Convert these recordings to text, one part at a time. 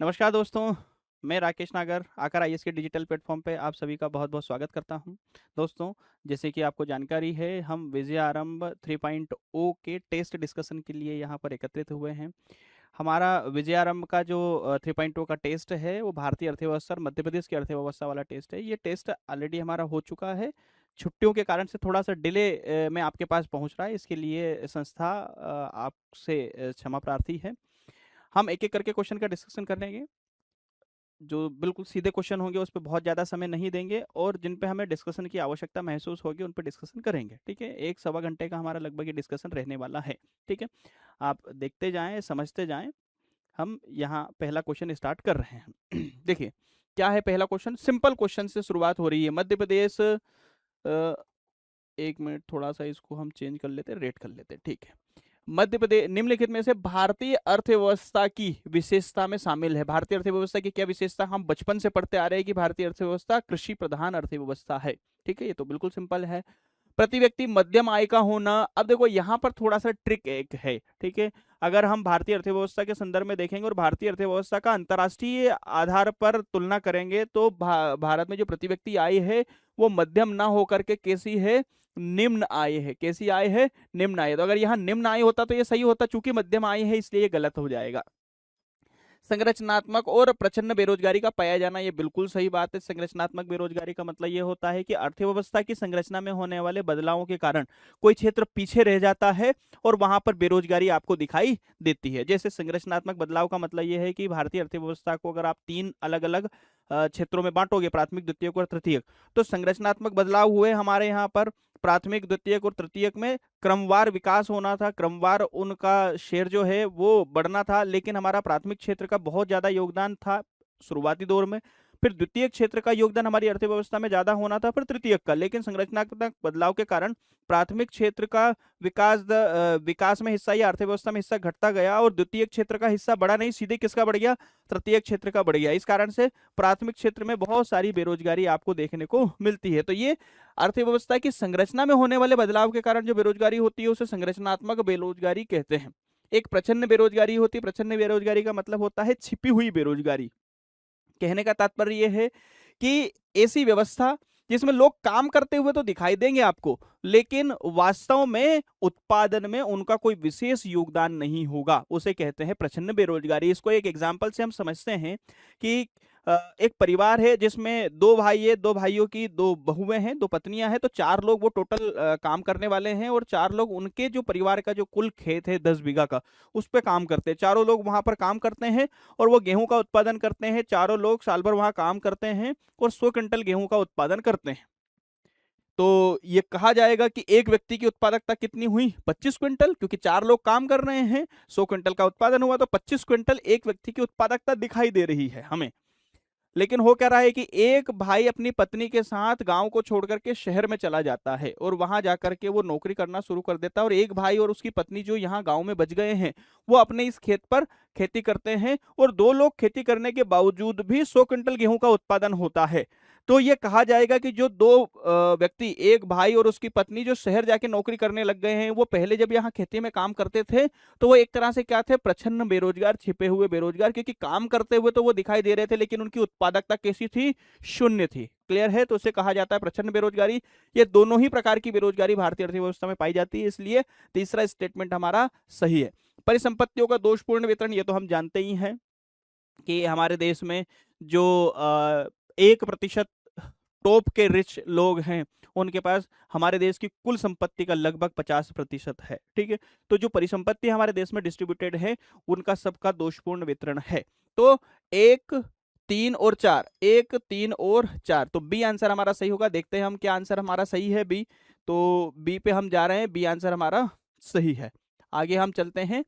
नमस्कार दोस्तों, मैं राकेश नागर आकर आईएएस के डिजिटल प्लेटफॉर्म पे आप सभी का बहुत-बहुत स्वागत करता हूं। दोस्तों, जैसे कि आपको जानकारी है, हम विजय आरंभ 3.0 के टेस्ट डिस्कशन के लिए यहां पर एकत्रित हुए हैं। हमारा विजय आरंभ का जो 3.0 का टेस्ट है, वो भारतीय अर्थव्यवस्था और मध्य प्रदेश की अर्थव्यवस्था वाला टेस्ट है। ये टेस्ट ऑलरेडी हमारा हो चुका है। छुट्टियों के कारण से थोड़ा-सा डिले में आपके पास पहुँच रहा है, इसके लिए संस्था आपसे क्षमा प्रार्थी है। हम एक-एक करके क्वेश्चन का डिस्कशन कर लेंगे। जो बिल्कुल सीधे क्वेश्चन होंगे उस पे बहुत ज़्यादा समय नहीं देंगे और जिन पे हमें डिस्कशन की आवश्यकता महसूस होगी उन पे डिस्कसन करेंगे, ठीक है? 1 सवा घंटे का हमारा लगभग ये डिस्कशन रहने वाला है, ठीक है? आप देखते जाएँ, समझते जाएँ। हम यहाँ पहला क्वेश्चन स्टार्ट कर रहे हैं। देखिए, क्या है पहला क्वेश्चन? सिंपल क्वेश्चन से शुरुआत हो रही है। मध्य प्रदेश 1 मिनट थोड़ा-सा इसको हम चेंज कर लेते हैं, रेड कर लेते हैं, ठीक है। मध्य प्रदेश निम्नलिखित में से भारतीय अर्थव्यवस्था की विशेषता में शामिल है। भारतीय अर्थव्यवस्था की क्या विशेषता? हम बचपन से पढ़ते आ रहे हैं कि भारतीय अर्थव्यवस्था कृषि प्रधान अर्थव्यवस्था है, ठीक है? ये तो बिल्कुल सिंपल है। प्रति व्यक्ति मध्यम आय का होना। अब देखो यहाँ पर थोड़ा सा ट्रिक एक है, ठीक है? अगर हम भारतीय अर्थव्यवस्था के संदर्भ में देखेंगे और भारतीय अर्थव्यवस्था का अंतर्राष्ट्रीय आधार पर तुलना करेंगे तो भारत में जो प्रति व्यक्ति आय है वो मध्यम ना होकर के कैसी है? निम्न आय है। कैसी आय है? निम्न आय। तो अगर यहाँ निम्न आय होता तो ये सही होता, चूंकि मध्यम आय है इसलिए ये गलत हो जाएगा। संरचनात्मक और प्रचंड बेरोजगारी का पाया जाना, ये बिल्कुल सही बात है। संरचनात्मक बेरोजगारी का मतलब ये होता है कि अर्थव्यवस्था की संरचना में होने वाले बदलावों के कारण कोई क्षेत्र पीछे रह जाता है और वहां पर बेरोजगारी आपको दिखाई देती है। जैसे संरचनात्मक बदलाव का मतलब ये है कि भारतीय अर्थव्यवस्था को अगर आप 3 अलग अलग क्षेत्रों में बांटोगे, प्राथमिक, द्वितीयक और तृतीयक, तो संरचनात्मक बदलाव हुए हमारे यहाँ पर। प्राथमिक, द्वितीयक और तृतीयक में क्रमवार विकास होना था, क्रमवार उनका शेयर जो है वो बढ़ना था, लेकिन हमारा प्राथमिक क्षेत्र का बहुत ज्यादा योगदान था शुरुआती दौर में। फिर द्वितीय क्षेत्र का योगदान हमारी अर्थव्यवस्था में ज्यादा होना था, फिर तृतीयक का। लेकिन संरचनात्मक बदलाव के कारण प्राथमिक क्षेत्र का विकास में हिस्सा या अर्थव्यवस्था में हिस्सा घटता गया और द्वितीय क्षेत्र का हिस्सा बढ़ा नहीं, सीधे किसका बढ़ गया? तृतीय क्षेत्र का बढ़ गया। इस कारण से प्राथमिक क्षेत्र में बहुत सारी बेरोजगारी आपको देखने को मिलती है। तो ये अर्थव्यवस्था की संरचना में होने वाले बदलाव के कारण जो बेरोजगारी होती है उसे संरचनात्मक बेरोजगारी कहते हैं। एक प्रचंड बेरोजगारी होती है। प्रचंड बेरोजगारी का मतलब होता है छिपी हुई बेरोजगारी। कहने का तात्पर्य यह है कि ऐसी व्यवस्था जिसमें लोग काम करते हुए तो दिखाई देंगे आपको, लेकिन वास्तव में उत्पादन में उनका कोई विशेष योगदान नहीं होगा, उसे कहते हैं प्रचंड बेरोजगारी। इसको एक एग्जांपल से हम समझते हैं कि एक परिवार है जिसमें 2 भाई है, 2 भाइयों की 2 बहुएं हैं, 2 पत्नियां हैं, तो 4 लोग वो टोटल काम करने वाले हैं और 4 लोग उनके जो परिवार का जो कुल खेत है 10 बीघा का, उस पे काम करते हैं। चारों लोग वहां पर काम करते हैं और वो गेहूं का उत्पादन करते हैं। चारों लोग साल भर वहां काम करते हैं और 100 क्विंटल गेहूं का उत्पादन करते हैं। तो ये कहा जाएगा कि एक व्यक्ति की उत्पादकता कितनी हुई? 25 क्विंटल, क्योंकि 4 लोग काम कर रहे हैं, 100 क्विंटल का उत्पादन हुआ, तो 25 क्विंटल एक व्यक्ति की उत्पादकता दिखाई दे रही है हमें। लेकिन हो क्या रहा है कि एक भाई अपनी पत्नी के साथ गांव को छोड़ करके शहर में चला जाता है और वहां जाकर के वो नौकरी करना शुरू कर देता है, और एक भाई और उसकी पत्नी जो यहाँ गांव में बच गए हैं वो अपने इस खेत पर खेती करते हैं और 2 लोग खेती करने के बावजूद भी 100 क्विंटल गेहूं का उत्पादन होता है। तो ये कहा जाएगा कि जो 2 व्यक्ति, एक भाई और उसकी पत्नी जो शहर जाके नौकरी करने लग गए हैं, वो पहले जब यहाँ खेती में काम करते थे तो वो एक तरह से क्या थे? प्रछन्न बेरोजगार, छिपे हुए बेरोजगार, क्योंकि काम करते हुए तो वो दिखाई दे रहे थे लेकिन उनकी उत्पादकता कैसी थी? शून्य थी। क्लियर है? तो उसे कहा जाता है प्रचंड बेरोजगारी। ये दोनों ही प्रकार की बेरोजगारी भारतीय अर्थव्यवस्था में पाई जाती है, इसलिए तीसरा स्टेटमेंट हमारा सही है। परिसंपत्तियों का दोषपूर्ण वितरण, ये तो हम जानते ही हैं कि हमारे देश में जो 1% टॉप के रिच लोग हैं उनके पास हमारे देश की कुल संपत्ति का लगभग 50% है, ठीक है? तो जो परिसंपत्ति हमारे देश में डिस्ट्रीब्यूटेड है उनका सबका दोषपूर्ण वितरण है। तो 1, 3 और 4, 1, 3 और 4, तो बी आंसर हमारा सही होगा। देखते हैं हम क्या आंसर हमारा सही है। बी, तो बी पे हम जा रहे हैं, बी आंसर हमारा सही है। आगे हम चलते हैं।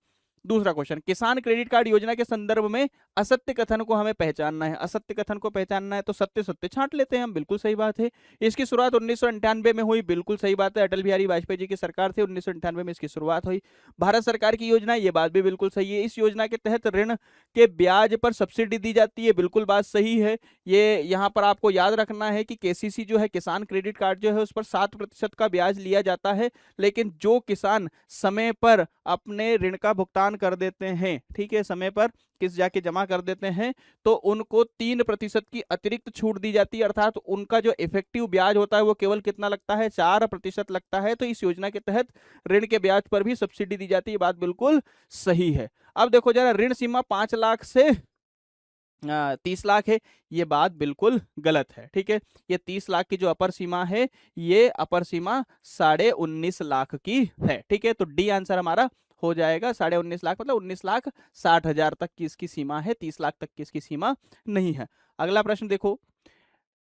दूसरा क्वेश्चन, किसान क्रेडिट कार्ड योजना के संदर्भ में असत्य कथन को हमें पहचानना है। असत्य कथन को पहचानना है तो सत्य सत्य छांट लेते हैं हम, बिल्कुल सही बात है। इसकी शुरुआत 1998 में हुई, बिल्कुल सही बात है। अटल बिहारी वाजपेयी जी की सरकार थी, 1998 में इसकी शुरुआत हुई। भारत सरकार की योजना, ये बात भी बिल्कुल सही है। इस योजना के तहत ऋण के ब्याज पर सब्सिडी दी जाती है, बिल्कुल बात सही है। ये यहाँ पर आपको याद रखना है कि केसीसी जो है, किसान क्रेडिट कार्ड जो है, उस पर 7% का ब्याज लिया जाता है, लेकिन जो किसान समय पर अपने ऋण का भुगतान भुगतान कर देते हैं, ठीक है, समय पर किस्त जाके जमा कर देते हैं, तो उनको 3% की अतिरिक्त छूट दी जाती है, अर्थात उनका जो इफेक्टिव ब्याज होता है वो केवल कितना लगता है, 4% लगता है। तो इस योजना के तहत ऋण के ब्याज पर भी सब्सिडी दी जाती है। बात बिल्कुल सही है। अब देखो जरा, ऋण सीमा 5 लाख से 30 लाख है, ये बात बिल्कुल गलत है, ठीक है। ये 30 लाख की जो अपर सीमा है, ये अपर सीमा 19.5 लाख की है, ठीक है। तो डी आंसर हमारा हो जाएगा 19.5 लाख, मतलब 19,60,000 तक की इसकी सीमा है, 30 लाख तक की इसकी सीमा नहीं है। अगला प्रश्न देखो,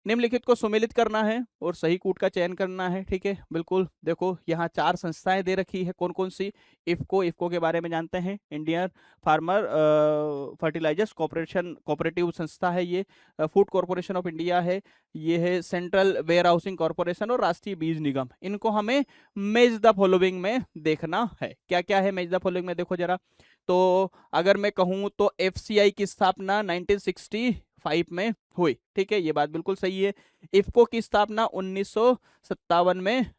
निम्नलिखित को सुमेलित करना है और सही कूट का चयन करना है, ठीक है। बिल्कुल देखो, यहाँ 4 संस्थाएं दे रखी है, कौन कौन सी। इफको के बारे में जानते हैं, इंडियन फार्मर फर्टिलाइजर्स कोऑपरेटिव संस्था है ये। फूड कॉरपोरेशन ऑफ इंडिया है, ये है सेंट्रल वेयर हाउसिंग कॉरपोरेशन और राष्ट्रीय बीज निगम। इनको हमें मेज द फॉलोइंग में देखना है। क्या क्या है मेज द फॉलोइंग में, देखो जरा। तो अगर मैं कहूं तो एफसीआई की स्थापना 1965 में हुई, ठीक है, ये बात बिल्कुल सही है। इफको की स्थापना 1957 में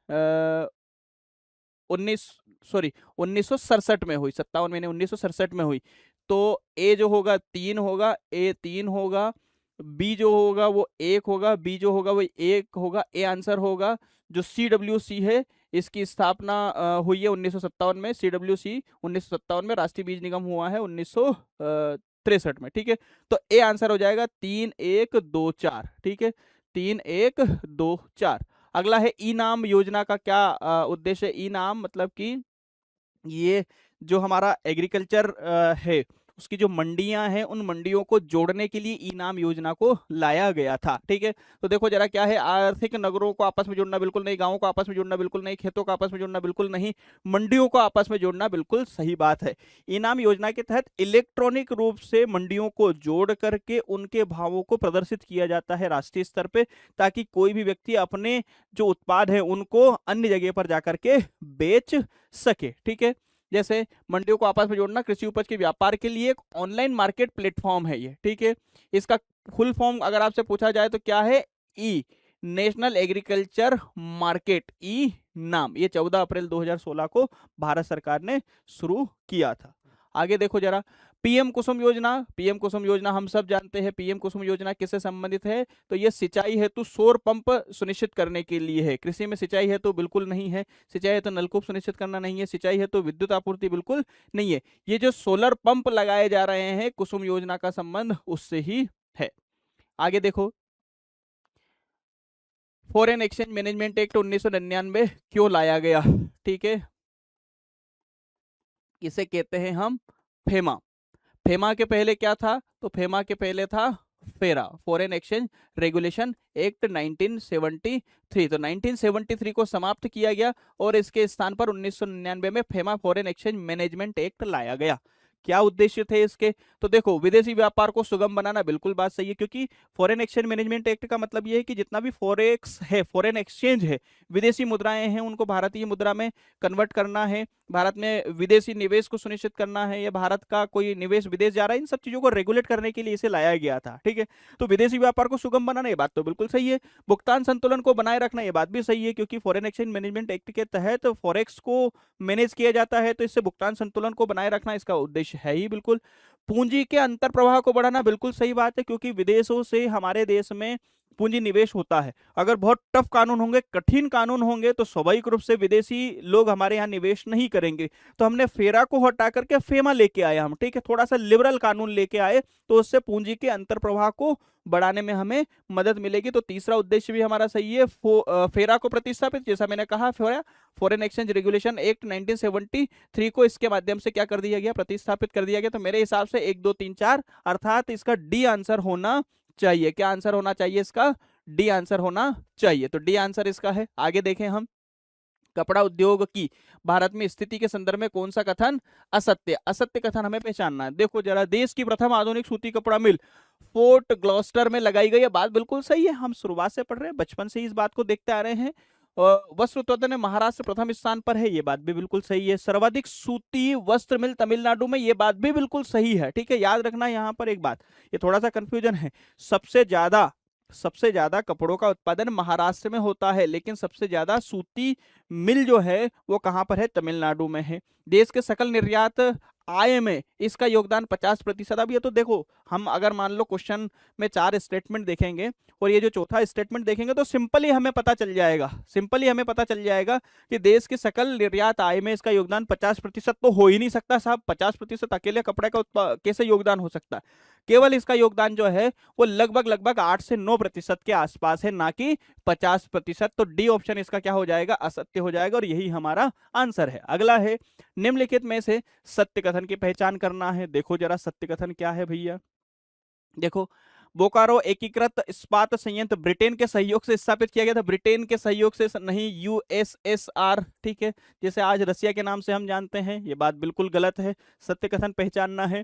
1967 में हुई, 57 में 1967 में हुई। तो ए जो होगा 3 होगा, ए 3 होगा, बी जो होगा वो 1 होगा, बी जो होगा वो 1 होगा, ए आंसर होगा। जो CWC है, इसकी स्थापना हुई है 1957 में। CWC 1957 में, राष्ट्रीय बीज निगम हुआ है 1963 में, ठीक है। तो ए आंसर हो जाएगा 3 1 2 4, ठीक है, 3 1 2 4। अगला है ई नाम योजना का क्या उद्देश्य है। ई नाम मतलब कि ये जो हमारा एग्रीकल्चर है, उसकी जो मंडियां हैं, उन मंडियों को जोड़ने के लिए ई नाम योजना को लाया गया था, ठीक है। तो देखो जरा क्या है, आर्थिक नगरों को आपस में जोड़ना बिल्कुल नहीं, गांवों को आपस में जोड़ना बिल्कुल नहीं, खेतों को आपस में जोड़ना बिल्कुल नहीं, मंडियों को आपस में जोड़ना बिल्कुल सही बात है। ई नाम योजना के तहत इलेक्ट्रॉनिक रूप से मंडियों को जोड़ करके उनके भावों को प्रदर्शित किया जाता है राष्ट्रीय स्तर पे, ताकि कोई भी व्यक्ति अपने जो उत्पाद है उनको अन्य जगह पर जाकर के बेच सके, ठीक है। जैसे मंडियों को आपस में जोड़ना, कृषि उपज के व्यापार के लिए एक ऑनलाइन मार्केट प्लेटफॉर्म है ये, ठीक है। इसका फुल फॉर्म अगर आपसे पूछा जाए तो क्या है, ई नेशनल एग्रीकल्चर मार्केट, ई नाम। ये 14 अप्रैल 2016 को भारत सरकार ने शुरू किया था। आगे देखो जरा, पीएम कुसुम योजना। पीएम कुसुम योजना हम सब जानते हैं, पीएम कुसुम योजना किससे संबंधित है, तो ये सिंचाई हेतु सौर पंप सुनिश्चित करने के लिए है। कृषि में सिंचाई है तो बिल्कुल नहीं है, सिंचाई है तो नलकूप सुनिश्चित करना नहीं है, सिंचाई है तो विद्युत आपूर्ति बिल्कुल नहीं है। ये जो सोलर पंप लगाए जा रहे हैं, कुसुम योजना का संबंध उससे ही है। आगे देखो, फॉरेन एक्सचेंज मैनेजमेंट एक्ट 1999 क्यों लाया गया, ठीक है। इसे कहते हैं हम फेमा। फेमा के पहले क्या था, तो फेमा के पहले था फेरा, फॉरेन एक्सचेंज रेगुलेशन एक्ट 1973। तो 1973 को समाप्त किया गया और इसके स्थान पर 1999 में FEMA foreign exchange management act लाया गया। क्या उद्देश्य थे इसके, तो देखो, विदेशी व्यापार को सुगम बनाना, बिल्कुल बात सही है, क्योंकि फॉरेन एक्सचेंज मैनेजमेंट एक्ट का मतलब यह है कि जितना भी फॉरेक्स है, फॉरेन एक्सचेंज है, विदेशी मुद्राएं हैं, उनको भारतीय मुद्रा में कन्वर्ट करना है, भारत में विदेशी निवेश को सुनिश्चित करना है, या भारत का कोई निवेश विदेश जा रहा है, इन सब चीजों को रेगुलेट करने के लिए इसे लाया गया था, ठीक है। तो विदेशी व्यापार को सुगम बनाना, ये बात तो बिल्कुल सही है। भुगतान संतुलन को बनाए रखना, ये बात भी सही है, क्योंकि फॉरेन एक्सचेंज मैनेजमेंट एक्ट के तहत फॉरेक्स को मैनेज किया जाता है, तो इससे भुगतान संतुलन को बनाए रखना इसका उद्देश्य है ही बिल्कुल। पूंजी के अंतर प्रवाह को बढ़ाना, बिल्कुल सही बात है, क्योंकि विदेशों से हमारे देश में पूंजी निवेश होता है। अगर बहुत टफ कानून होंगे, कठिन कानून होंगे, तो स्वाभाविक रूप से विदेशी लोग हमारे यहाँ निवेश नहीं करेंगे। तो हमने फेरा को हटा करके फेमा लेके आए हम, ठीक है, थोड़ा सा लिबरल कानून लेके आए, तो उससे पूंजी के अंतर प्रवाह को बढ़ाने में हमें मदद मिलेगी। तो तीसरा उद्देश्य भी हमारा सही है। फेरा को प्रतिस्थापित, जैसा मैंने कहा, फेरा फॉरेन एक्सचेंज रेगुलेशन एक्ट 1973 को इसके माध्यम से क्या कर दिया गया, प्रतिस्थापित कर दिया गया। तो मेरे हिसाब से 1 2 3 4, अर्थात इसका डी आंसर होना चाहिए। क्या आंसर होना चाहिए इसका, डी आंसर होना चाहिए। तो डी आंसर इसका है। आगे देखें हम, कपड़ा उद्योग की भारत में स्थिति के संदर्भ में कौन सा कथन असत्य, असत्य कथन हमें पहचानना है। देखो जरा, देश की प्रथम आधुनिक सूती कपड़ा मिल फोर्ट ग्लॉस्टर में लगाई गई, बात बिल्कुल सही है, हम शुरुआत से पढ़ रहे हैं, बचपन से इस बात को देखते आ रहे हैं। वस्त्र उत्पादन में महाराष्ट्र प्रथम स्थान पर है, ये बात भी बिल्कुल सही है। सर्वाधिक सूती वस्त्र मिल तमिलनाडु में, ये बात भी बिल्कुल सही है, ठीक है। याद रखना यहाँ पर एक बात, ये थोड़ा सा कंफ्यूजन है, सबसे ज्यादा कपड़ों का उत्पादन महाराष्ट्र में होता है, लेकिन सबसे ज्यादा सूती मिल जो है वो कहां पर है, तमिलनाडु में है। देश के सकल निर्यात आय में इसका योगदान 50%। अब ये तो देखो, हम अगर मान लो क्वेश्चन में 4 स्टेटमेंट देखेंगे और ये जो चौथा स्टेटमेंट देखेंगे तो सिंपली हमें पता चल जाएगा कि देश की सकल निर्यात आय में इसका योगदान 50% तो हो ही नहीं सकता साहब। 50% अकेले कपड़े का कैसे योगदान हो सकता है? केवल इसका योगदान जो है वो लगभग 8 से 9% के आसपास है, ना कि 50%। तो डी ऑप्शन इसका क्या हो जाएगा? असत्य हो जाएगा और यही हमारा आंसर है। अगला है, निम्नलिखित में से सत्य कथन की पहचान करना है। देखो जरा सत्य कथन क्या है भैया। देखो, बोकारो एकीकृत इस्पात संयंत्र ब्रिटेन के सहयोग से स्थापित किया गया था। ब्रिटेन के सहयोग से नहीं, यूएसएसआर, ठीक है, जैसे आज रसिया के नाम से हम जानते हैं। ये बात बिल्कुल गलत है, सत्य कथन पहचानना है।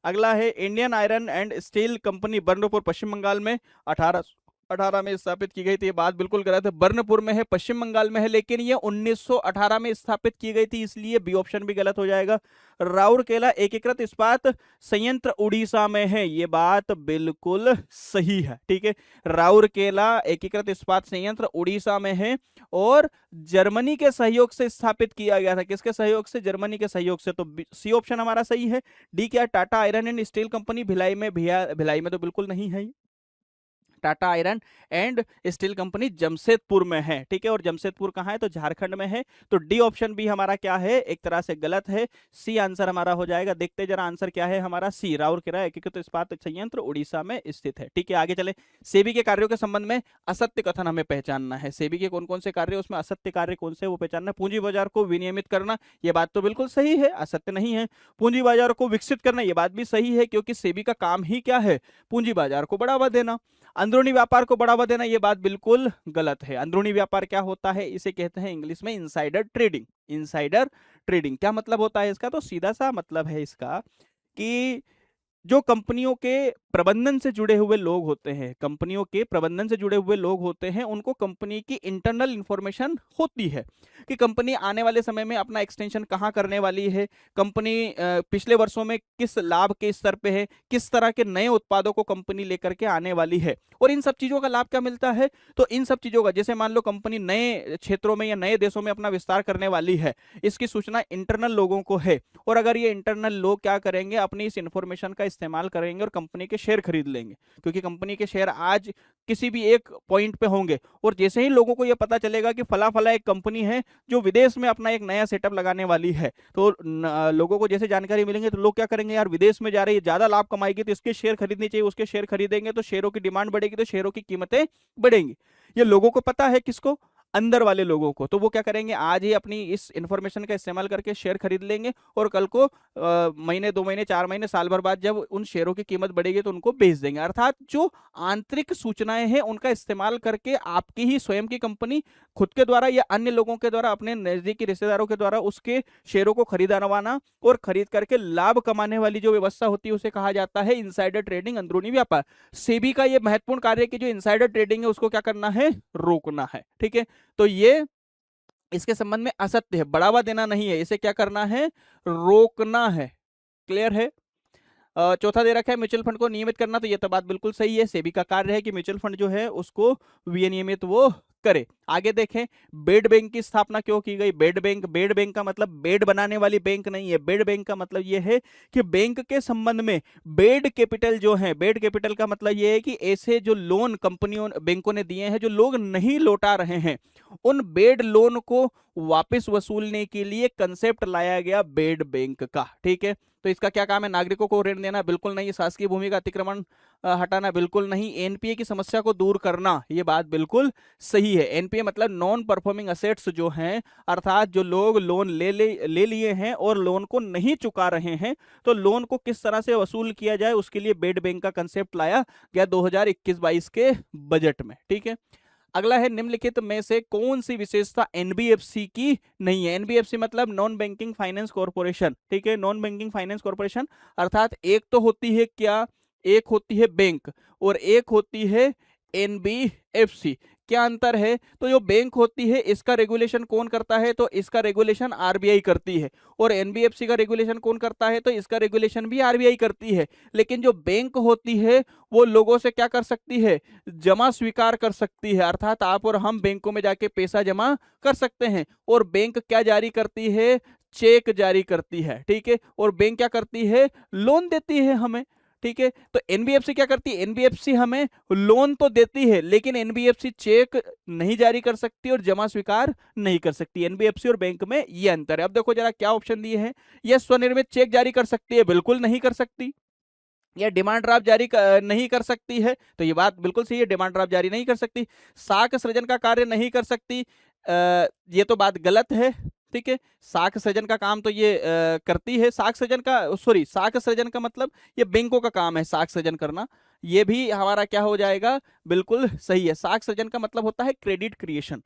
अगला है, Indian Iron and Steel Company Burnpur Paschim Bengal में 1818 में स्थापित की गई थी। ये बात बिल्कुल गलत है। बर्नपुर में है, पश्चिम बंगाल में है, लेकिन ये 1918 में स्थापित की गई थी, इसलिए बी ऑप्शन भी गलत हो जाएगा। राउरकेला एकीकृत इस्पात संयंत्र उड़ीसा में है। ये बात बिल्कुल सही है, ठीक है। राउरकेला एकीकृत इस्पात संयंत्र उड़ीसा में है और जर्मनी के सहयोग से स्थापित किया गया था। किसके सहयोग से? जर्मनी के सहयोग से। तो सी ऑप्शन हमारा सही है। डी क्या? Tata iron and Steel company Bhilai में। भिलाई में तो बिल्कुल नहीं है। Tata iron and Steel company Jamshedpur में है, ठीक है। और जमशेदपुर कहाँ है? तो झारखंड में है। तो डी ऑप्शन भी हमारा क्या है? एक तरह से गलत है। सी आंसर हमारा हो जाएगा। देखते जरा आंसर क्या है हमारा। सी, राउरकेला एकीकृत इस्पात संयंत्र उड़ीसा में स्थित है, ठीक है। आगे चले, सेबी के कार्यों के संबंध में असत्य कथन हमें पहचानना है। सेबी के कौन कौन से कार्य, उसमें असत्य कार्य कौन से वो पहचानना। पूंजी बाजार को विनियमित करना, ये बात तो बिल्कुल सही है, असत्य नहीं है। पूंजी बाजार को विकसित करना, ये बात भी सही है, क्योंकि सेबी का काम ही क्या है? पूंजी बाजार को बढ़ावा देना। अंदरूनी व्यापार को बढ़ावा देना, यह बात बिल्कुल गलत है। अंदरूनी व्यापार क्या होता है? इसे कहते हैं इंग्लिश में इनसाइडर ट्रेडिंग। इनसाइडर ट्रेडिंग क्या मतलब होता है इसका? तो सीधा सा मतलब है इसका कि जो कंपनियों के प्रबंधन से जुड़े हुए लोग होते हैं, कंपनियों के प्रबंधन से जुड़े हुए लोग होते हैं, उनको कंपनी की इंटरनल इंफॉर्मेशन होती है कि कंपनी आने वाले समय में अपना एक्सटेंशन कहां करने वाली है, कंपनी पिछले वर्षों में किस लाभ के स्तर पे है, किस तरह के नए उत्पादों को कंपनी लेकर के आने वाली है, और इन सब चीजों का लाभ क्या मिलता है? तो इन सब चीजों का, जैसे मान लो कंपनी नए क्षेत्रों में या नए देशों में अपना विस्तार करने वाली है, इसकी सूचना इंटरनल लोगों को है, और अगर ये इंटरनल लोग क्या करेंगे? अपनी इस इंफॉर्मेशन का इस्तेमाल करेंगे और कंपनी के शेयर खरीद लेंगे, क्योंकि कंपनी के शेयर आज किसी भी एक पॉइंट पे होंगे, और जैसे ही लोगों को यह पता चलेगा कि फला फला एक कंपनी है जो विदेश में अपना एक नया सेटअप लगाने वाली है, तो लोगों को जैसे जानकारी मिलेंगे तो लोग क्या करेंगे? यार विदेश में जा रही है, ज्यादा लाभ कमाएगी तो इसके शेयर खरीदनी चाहिए, उसके शेयर खरीदेंगे तो शेयरों की डिमांड बढ़ेगी, तो शेयरों की कीमतें बढ़ेंगी। ये लोगों को पता है, किसको? अंदर वाले लोगों को। तो वो क्या करेंगे? आज ही अपनी इस इंफॉर्मेशन का इस्तेमाल करके शेयर खरीद लेंगे, और कल को महीने, 2 महीने, 4 महीने, साल भर बाद जब उन शेयरों की कीमत बढ़ेगी तो उनको बेच देंगे। अर्थात जो आंतरिक सूचनाएं हैं उनका इस्तेमाल करके आपकी ही स्वयं की कंपनी खुद के द्वारा या अन्य लोगों के द्वारा, अपने नजदीकी रिश्तेदारों के द्वारा उसके शेयरों को खरीदवाना और खरीद करके लाभ कमाने वाली जो व्यवस्था होती है उसे कहा जाता है इनसाइडर ट्रेडिंग, अंदरूनी व्यापार। सेबी का ये महत्वपूर्ण कार्य है कि जो इनसाइडर ट्रेडिंग है उसको क्या करना है? रोकना है, ठीक है। तो ये इसके संबंध में असत्य है, बढ़ावा देना नहीं है, इसे क्या करना है? रोकना है। क्लियर है? चौथा दे रखा है म्यूचुअल फंड को नियमित करना, तो ये तो बात बिल्कुल सही है। सेबी का कार्य है कि म्यूचुअल फंड जो है उसको विनियमित वो करे। आगे देखें, बेड बैंक की स्थापना क्यों की गई? बेड बैंक का मतलब बेड बनाने वाली बैंक नहीं है। बेड बैंक का मतलब ये है कि बैंक के संबंध में बेड कैपिटल जो है, बेड कैपिटल का मतलब ये है कि ऐसे जो लोन कंपनियों, बैंकों ने दिए हैं जो लोग नहीं लौटा रहे हैं, उन बेड लोन को वापस वसूलने के लिए कंसेप्ट लाया गया बेड बैंक का, ठीक है। तो इसका क्या काम है? नागरिकों को ऋण देना? बिल्कुल नहीं। शासकीय भूमि का अतिक्रमण हटाना? बिल्कुल नहीं। एनपीए की समस्या को दूर करना? ये बात बिल्कुल सही है। एनपीए मतलब नॉन परफॉर्मिंग असेट्स जो हैं, अर्थात जो लोग लोन ले लिए हैं और लोन को नहीं चुका रहे हैं, तो लोन को किस तरह से वसूल किया जाए उसके लिए बेड बैंक का कंसेप्ट लाया गया 2021-22 के बजट में, ठीक है। अगला है, निम्नलिखित में से कौन सी विशेषता एनबीएफसी की नहीं है? एनबीएफसी मतलब नॉन बैंकिंग फाइनेंस कॉर्पोरेशन, ठीक है। नॉन बैंकिंग फाइनेंस कॉर्पोरेशन अर्थात एक तो होती है क्या? एक होती है बैंक और एक होती है एनबीएफसी। क्या अंतर है? तो जो बैंक होती है इसका रेगुलेशन कौन करता है? तो इसका रेगुलेशन आरबीआई करती है, और एनबीएफसी का रेगुलेशन कौन करता है? तो इसका रेगुलेशन भी आरबीआई करती है। लेकिन जो बैंक होती है वो लोगों से क्या कर सकती है? जमा स्वीकार कर सकती है, अर्थात आप और हम बैंकों में जाके पैसा जमा कर सकते हैं। और बैंक क्या जारी करती है? चेक जारी करती है, ठीक है, और बैंक क्या करती है, लोन देती है हमें, ठीक है। तो एनबीएफसी क्या करती है, एनबीएफसी हमें लोन तो देती है लेकिन एनबीएफसी चेक नहीं जारी कर सकती और जमा स्वीकार नहीं कर सकती। एनबीएफसी और बैंक में ये अंतर है। अब देखो जरा क्या ऑप्शन दिए हैं, यह स्वनिर्मित चेक जारी कर सकती है, बिल्कुल नहीं कर सकती। या डिमांड ड्राफ्ट जारी नहीं कर सकती है, तो ये बात बिल्कुल सही है, डिमांड ड्राफ्ट जारी नहीं कर सकती। साख सृजन का कार्य नहीं कर सकती, ये तो बात गलत है, ठीक है। साख सृजन का काम तो ये करती है, साख सृजन का सॉरी साख सृजन का मतलब ये बैंकों का काम है साख सृजन करना, ये भी हमारा क्या हो जाएगा, बिल्कुल सही है। साख सृजन का मतलब होता है क्रेडिट क्रिएशन।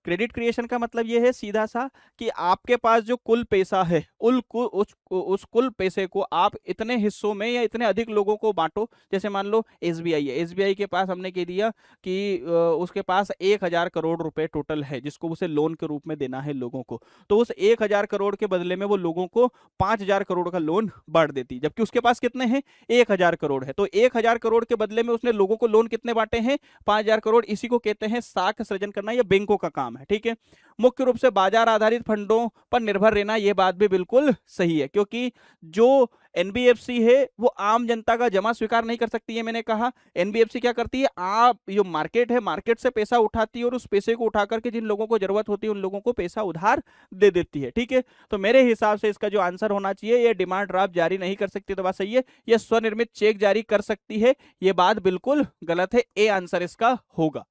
क्रेडिट क्रिएशन का मतलब यह है सीधा सा कि आपके पास जो कुल पैसा है उस कुल पैसे को आप इतने हिस्सों में या इतने अधिक लोगों को बांटो। जैसे मान लो एसबीआई है, एसबीआई के पास हमने कह दिया कि उसके पास 1,000 करोड़ रुपए टोटल है जिसको उसे लोन के रूप में देना है लोगों को, तो उस 1,000 करोड़ के बदले में वो लोगों को 5,000 करोड़ का लोन बांट देती, जबकि उसके पास कितने हैं, 1,000 करोड़ है। तो 1,000 करोड़ के बदले में उसने लोगों को लोन कितने बांटे हैं, 5,000 करोड़। इसी को कहते हैं साख सृजन करना, यह बैंकों का काम है, ठीक है। मुख्य रूप से बाजार आधारित फंडों पर निर्भर रहना, यह बात भी बिल्कुल सही है, क्योंकि जो एनबीएफसी है वो आम जनता का जमा स्वीकार नहीं कर सकती है। मैंने कहा एनबीएफसी क्या करती है, आप जो मार्केट है मार्केट से पैसा उठाती है और उस पैसे को उठा करके जिन लोगों को जरूरत होती है उन लोगों को पैसा उधार दे देती है, ठीक है। तो मेरे हिसाब से इसका जो आंसर होना चाहिए, ये डिमांड ड्राफ्ट जारी नहीं कर सकती, तो बात सही है। ये स्वनिर्मित चेक जारी कर सकती है, ये बात बिल्कुल गलत है, ए आंसर इसका होगा,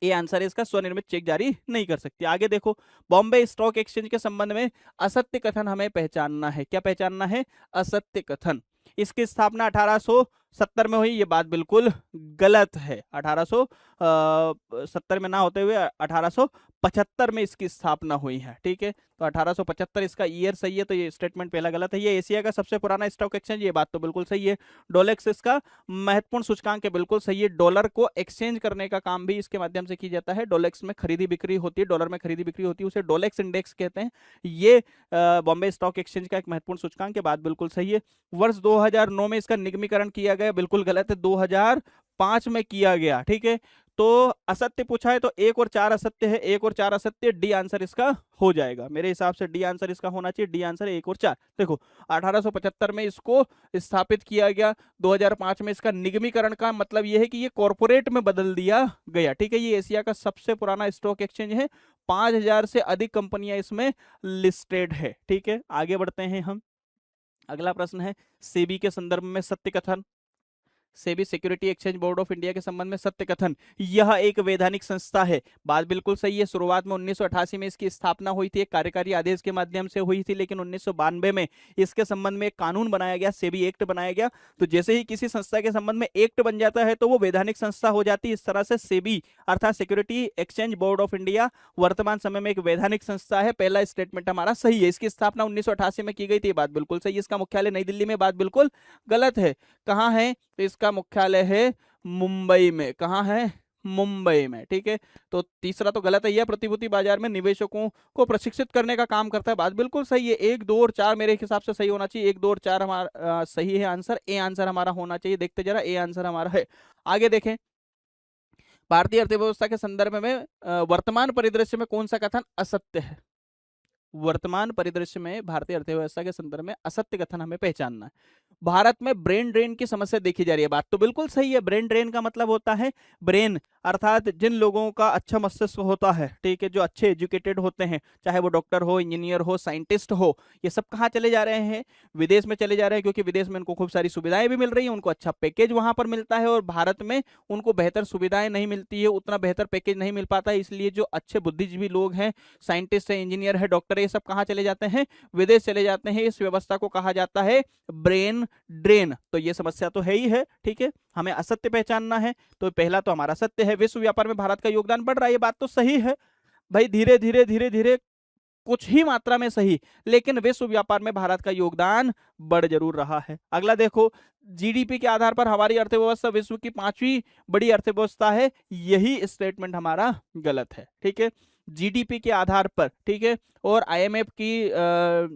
ए आंसर है इसका, स्वनिर्मित चेक जारी नहीं कर सकती। आगे देखो, बॉम्बे स्टॉक एक्सचेंज के संबंध में असत्य कथन हमें पहचानना है। क्या पहचानना है, असत्य कथन। इसकी स्थापना 1870 में हुई, ये बात बिल्कुल गलत है। 1870 में ना होते हुए 1875 में इसकी स्थापना हुई है, ठीक है। तो 1875 इसका ईयर सही है, तो ये स्टेटमेंट पहला गलत है। ये एशिया का सबसे पुराना स्टॉक एक्सचेंज, ये बात तो बिल्कुल सही है। डोलेक्स इसका महत्वपूर्ण सूचकांक है, बिल्कुल सही है। डॉलर को एक्सचेंज करने का काम भी इसके माध्यम से की जाता है। डोलेक्स में खरीदी बिक्री होती है, डॉलर में खरीदी बिक्री होती है, उसे डोलेक्स इंडेक्स कहते हैं। ये बॉम्बे स्टॉक एक्सचेंज का एक महत्वपूर्ण सूचकांक है, बात बिल्कुल सही है। वर्ष 2009 में इसका निगमीकरण किया गया, बिल्कुल गलत है, 2005 में किया गया, ठीक है। तो असत्य पूछा है तो 1 और 4 असत्य है, 1 और 4 असत्य, डी आंसर इसका हो जाएगा। मेरे हिसाब से डी आंसर इसका होना चाहिए, डी आंसर 1 और 4। देखो 1875 में इसको स्थापित किया गया, 2005 में इसका निगमीकरण का मतलब यह है कि ये कॉर्पोरेट में बदल दिया गया, ठीक है। ये एशिया का सबसे पुराना स्टॉक एक्सचेंज है, 5,000 से अधिक कंपनियां इसमें लिस्टेड है, ठीक है। आगे बढ़ते हैं हम। अगला प्रश्न है सेबी के संदर्भ में सत्य कथन। SEBI security exchange board of India के संबंध में सत्य कथन, यह एक वैधानिक संस्था है, बात बिल्कुल सही है। शुरुआत में 1988 में इसकी स्थापना हुई थी, एक कार्यकारी आदेश के माध्यम से हुई थी, लेकिन 1992 में इसके संबंध में एक कानून बनाया गया, सेबी एक्ट बनाया गया। तो जैसे ही किसी संस्था के संबंध में एक्ट बन जाता है तो वो वैधानिक संस्था हो जाती है। इस तरह से सेबी अर्थात security exchange board of India वर्तमान समय में एक वैधानिक संस्था है। पहला स्टेटमेंट हमारा सही है। इसकी स्थापना 1988 में की गई थी, बात बिल्कुल सही है। इसका मुख्यालय नई दिल्ली में, बात बिल्कुल गलत है। कहां है, तो इसका मुख्यालय है मुंबई में। कहां है, मुंबई में, ठीक है। तो तीसरा तो गलत है, यह प्रतिभूति बाजार में निवेशकों को प्रशिक्षित करने का काम करता है, बात बिल्कुल सही है। 1, 2 और 4 मेरे हिसाब से सही होना चाहिए, 1, 2 और 4 हमारा सही है आंसर, ए आंसर हमारा होना चाहिए। देखते जरा, ए आंसर हमारा है। आगे देखें, भारतीय अर्थव्यवस्था के संदर्भ में वर्तमान परिदृश्य में कौन सा कथन असत्य है। वर्तमान परिदृश्य में भारतीय अर्थव्यवस्था के संदर्भ में असत्य कथन हमें पहचानना है। भारत में ब्रेन ड्रेन की समस्या देखी जा रही है, बात तो बिल्कुल सही है। ब्रेन ड्रेन का मतलब होता है, ब्रेन अर्थात जिन लोगों का अच्छा मस्तिष्क होता है, ठीक है, जो अच्छे एजुकेटेड होते हैं, चाहे वो डॉक्टर हो, इंजीनियर हो, साइंटिस्ट हो, ये सब कहाँ चले जा रहे हैं, विदेश में चले जा रहे हैं, क्योंकि विदेश में उनको खूब सारी सुविधाएं भी मिल रही है, उनको अच्छा पैकेज वहां पर मिलता है, और भारत में उनको बेहतर सुविधाएं नहीं मिलती है, उतना बेहतर पैकेज नहीं मिल पाता है। इसलिए जो अच्छे बुद्धिजीवी लोग हैं, साइंटिस्ट है, इंजीनियर है, डॉक्टर है, ये सब कहाँ चले जाते हैं, विदेश चले जाते हैं। इस व्यवस्था को कहा जाता है ब्रेन ड्रेन। तो ये समस्या तो है ही है, ठीक है। हमें असत्य पहचानना है, तो पहला तो हमारा सत्य है, विश्व व्यापार में भारत का योगदान बढ़ रहा है, ये बात तो सही है भाई। धीरे धीरे धीरे धीरे कुछ ही मात्रा में सही, लेकिन विश्व व्यापार में भारत का योगदान बढ़ जरूर रहा है। अगला देखो, जीडीपी के आधार पर हमारी अर्थव्यवस्था विश्व की 5वीं बड़ी अर्थव्यवस्था है, यही स्टेटमेंट हमारा गलत है, ठीक है। जीडीपी के आधार पर, ठीक है, और आईएमएफ की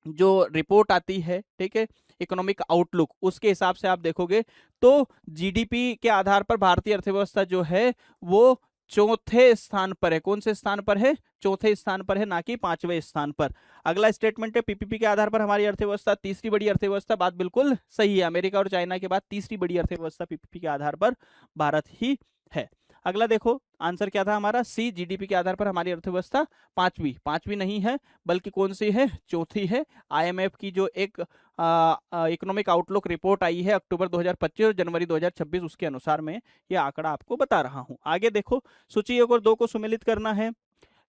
जो रिपोर्ट आती है, ठीक है, इकोनॉमिक आउटलुक, उसके हिसाब से आप देखोगे तो जीडीपी के आधार पर भारतीय अर्थव्यवस्था जो है वो चौथे स्थान पर है। कौन से स्थान पर है? चौथे स्थान पर है, ना कि पांचवें स्थान पर। अगला स्टेटमेंट है पीपीपी के आधार पर हमारी अर्थव्यवस्था तीसरी बड़ी अर्थव्यवस्था। बात बिल्कुल सही है, अमेरिका और चाइना के बाद तीसरी बड़ी अर्थव्यवस्था पीपीपी के आधार पर भारत ही है। अगला देखो आंसर क्या था हमारा, सी, जीडीपी के आधार पर हमारी अर्थव्यवस्था पांचवी। पांचवी नहीं है बल्कि कौन सी है? चौथी है। आईएमएफ की जो एक इकोनॉमिक आउटलुक रिपोर्ट आई है अक्टूबर 2025 और जनवरी 2026, उसके अनुसार मैं ये आंकड़ा आपको बता रहा हूं। आगे देखो, सूची 1 और 2 को सुमेलित करना है।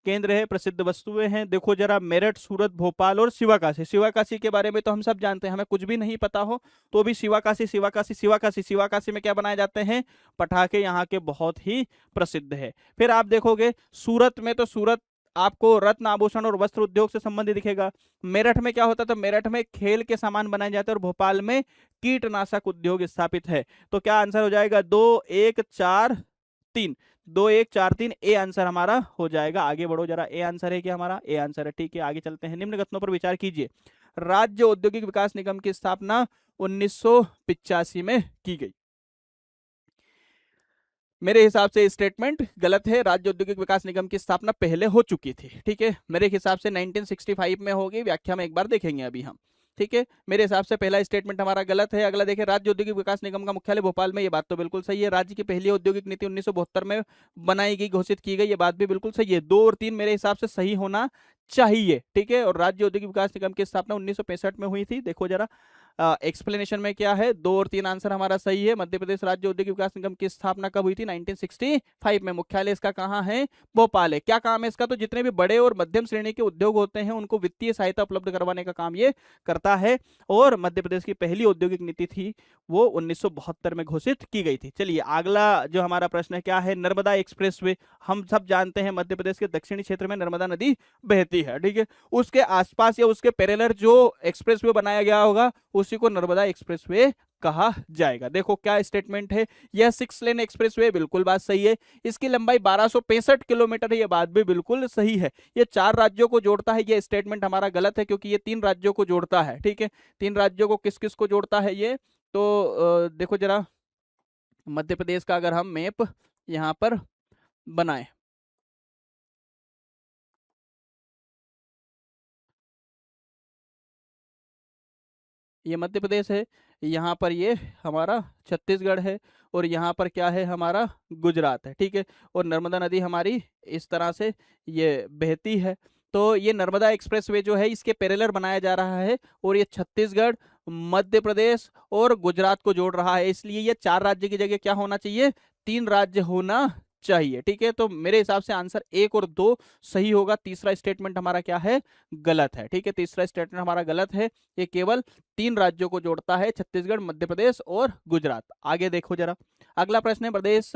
केंद्र है, प्रसिद्ध वस्तुएं हैं। देखो जरा, मेरठ, सूरत, भोपाल और शिवाकाशी। शिवाकाशी के बारे में तो हम सब जानते हैं, हमें कुछ भी नहीं पता हो तो भी शिवाकाशी शिवाकाशी शिवाकाशी शिवाकाशी में क्या बनाए जाते हैं? पटाखे, यहाँ के बहुत ही प्रसिद्ध है। फिर आप देखोगे सूरत में, तो सूरत आपको रत्न, आभूषण और वस्त्र उद्योग से संबंधित दिखेगा। मेरठ में क्या होता है? तो मेरठ में खेल के सामान बनाए जाते हैं। और भोपाल में कीटनाशक उद्योग स्थापित है। तो क्या आंसर हो जाएगा? 2 1 4 3, 2 1 4 3, ए आंसर हमारा हो जाएगा। आगे बढ़ो जरा, ए आंसर है क्या हमारा? ए आंसर है, ठीक है। आगे चलते हैं, निम्न कथनों पर विचार कीजिए। राज्य औद्योगिक विकास निगम की स्थापना 1985 में की गई। मेरे हिसाब से स्टेटमेंट गलत है। राज्य औद्योगिक विकास निगम की स्थापना पहले हो चुकी थी, ठीक है। मेरे हिसाब से 1965 में होगी, व्याख्या में एक बार देखेंगे अभी हम, ठीक है। मेरे हिसाब से पहला स्टेटमेंट हमारा गलत है। अगला देखिए, राज्य औद्योगिक विकास निगम का मुख्यालय भोपाल में, ये बात तो बिल्कुल सही है। राज्य की पहली औद्योगिक नीति 1972 में बनाई गई, घोषित की गई, ये बात भी बिल्कुल सही है। 2 और 3 मेरे हिसाब से सही होना चाहिए, ठीक है। और राज्य औद्योगिक विकास निगम की स्थापना 1965 में हुई थी। देखो जरा एक्सप्लेनेशन में क्या है, 2 और 3 आंसर हमारा सही है। मध्य प्रदेश राज्य औद्योगिक विकास निगम की स्थापना कब हुई थी? 1965 में। मुख्यालय इसका कहाँ है? भोपाल है। क्या काम है इसका? तो जितने भी बड़े और मध्यम श्रेणी के उद्योग होते हैं उनको वित्तीय सहायता उपलब्ध करवाने का काम ये करता है। और मध्य प्रदेश की पहली औद्योगिक नीति थी वो 1972 में घोषित की गई थी। चलिए अगला जो हमारा प्रश्न है क्या है? नर्मदा एक्सप्रेसवे। हम सब जानते हैं मध्य प्रदेश के दक्षिणी क्षेत्र में नर्मदा नदी बहती है, ठीक है। उसके आसपास या उसके पैरेलल जो एक्सप्रेसवे बनाया गया होगा उसी को नर्मदा एक्सप्रेसवे कहा जाएगा। देखो क्या स्टेटमेंट है, यह 6 लेन एक्सप्रेसवे, बिल्कुल बात सही है। इसकी लंबाई 1265 किलोमीटर है, यह बात भी बिल्कुल सही है। ये 4 राज्यों को जोड़ता है, यह स्टेटमेंट हमारा गलत है क्योंकि ये 3 राज्यों को जोड़ता है, ठीक है। 3 राज्यों को किस किस को जोड़ता है ये? तो देखो जरा, मध्य प्रदेश का अगर हम मैप यहाँ पर बनाए, ये मध्य प्रदेश है, यहाँ पर ये हमारा छत्तीसगढ़ है, और यहाँ पर क्या है? हमारा गुजरात है, ठीक है। और नर्मदा नदी हमारी इस तरह से ये बहती है। तो ये नर्मदा एक्सप्रेसवे जो है इसके पैरेलल बनाया जा रहा है, और ये छत्तीसगढ़, मध्य प्रदेश और गुजरात को जोड़ रहा है। इसलिए ये 4 राज्य की जगह क्या होना चाहिए? 3 राज्य होना चाहिए, ठीक है। तो मेरे हिसाब से आंसर 1 और 2 सही होगा। तीसरा स्टेटमेंट हमारा क्या है? गलत है, ठीक है। तीसरा स्टेटमेंट हमारा गलत है। ये केवल 3 राज्यों को जोड़ता है, छत्तीसगढ़, मध्य प्रदेश और गुजरात। आगे देखो जरा, अगला प्रश्न है, प्रदेश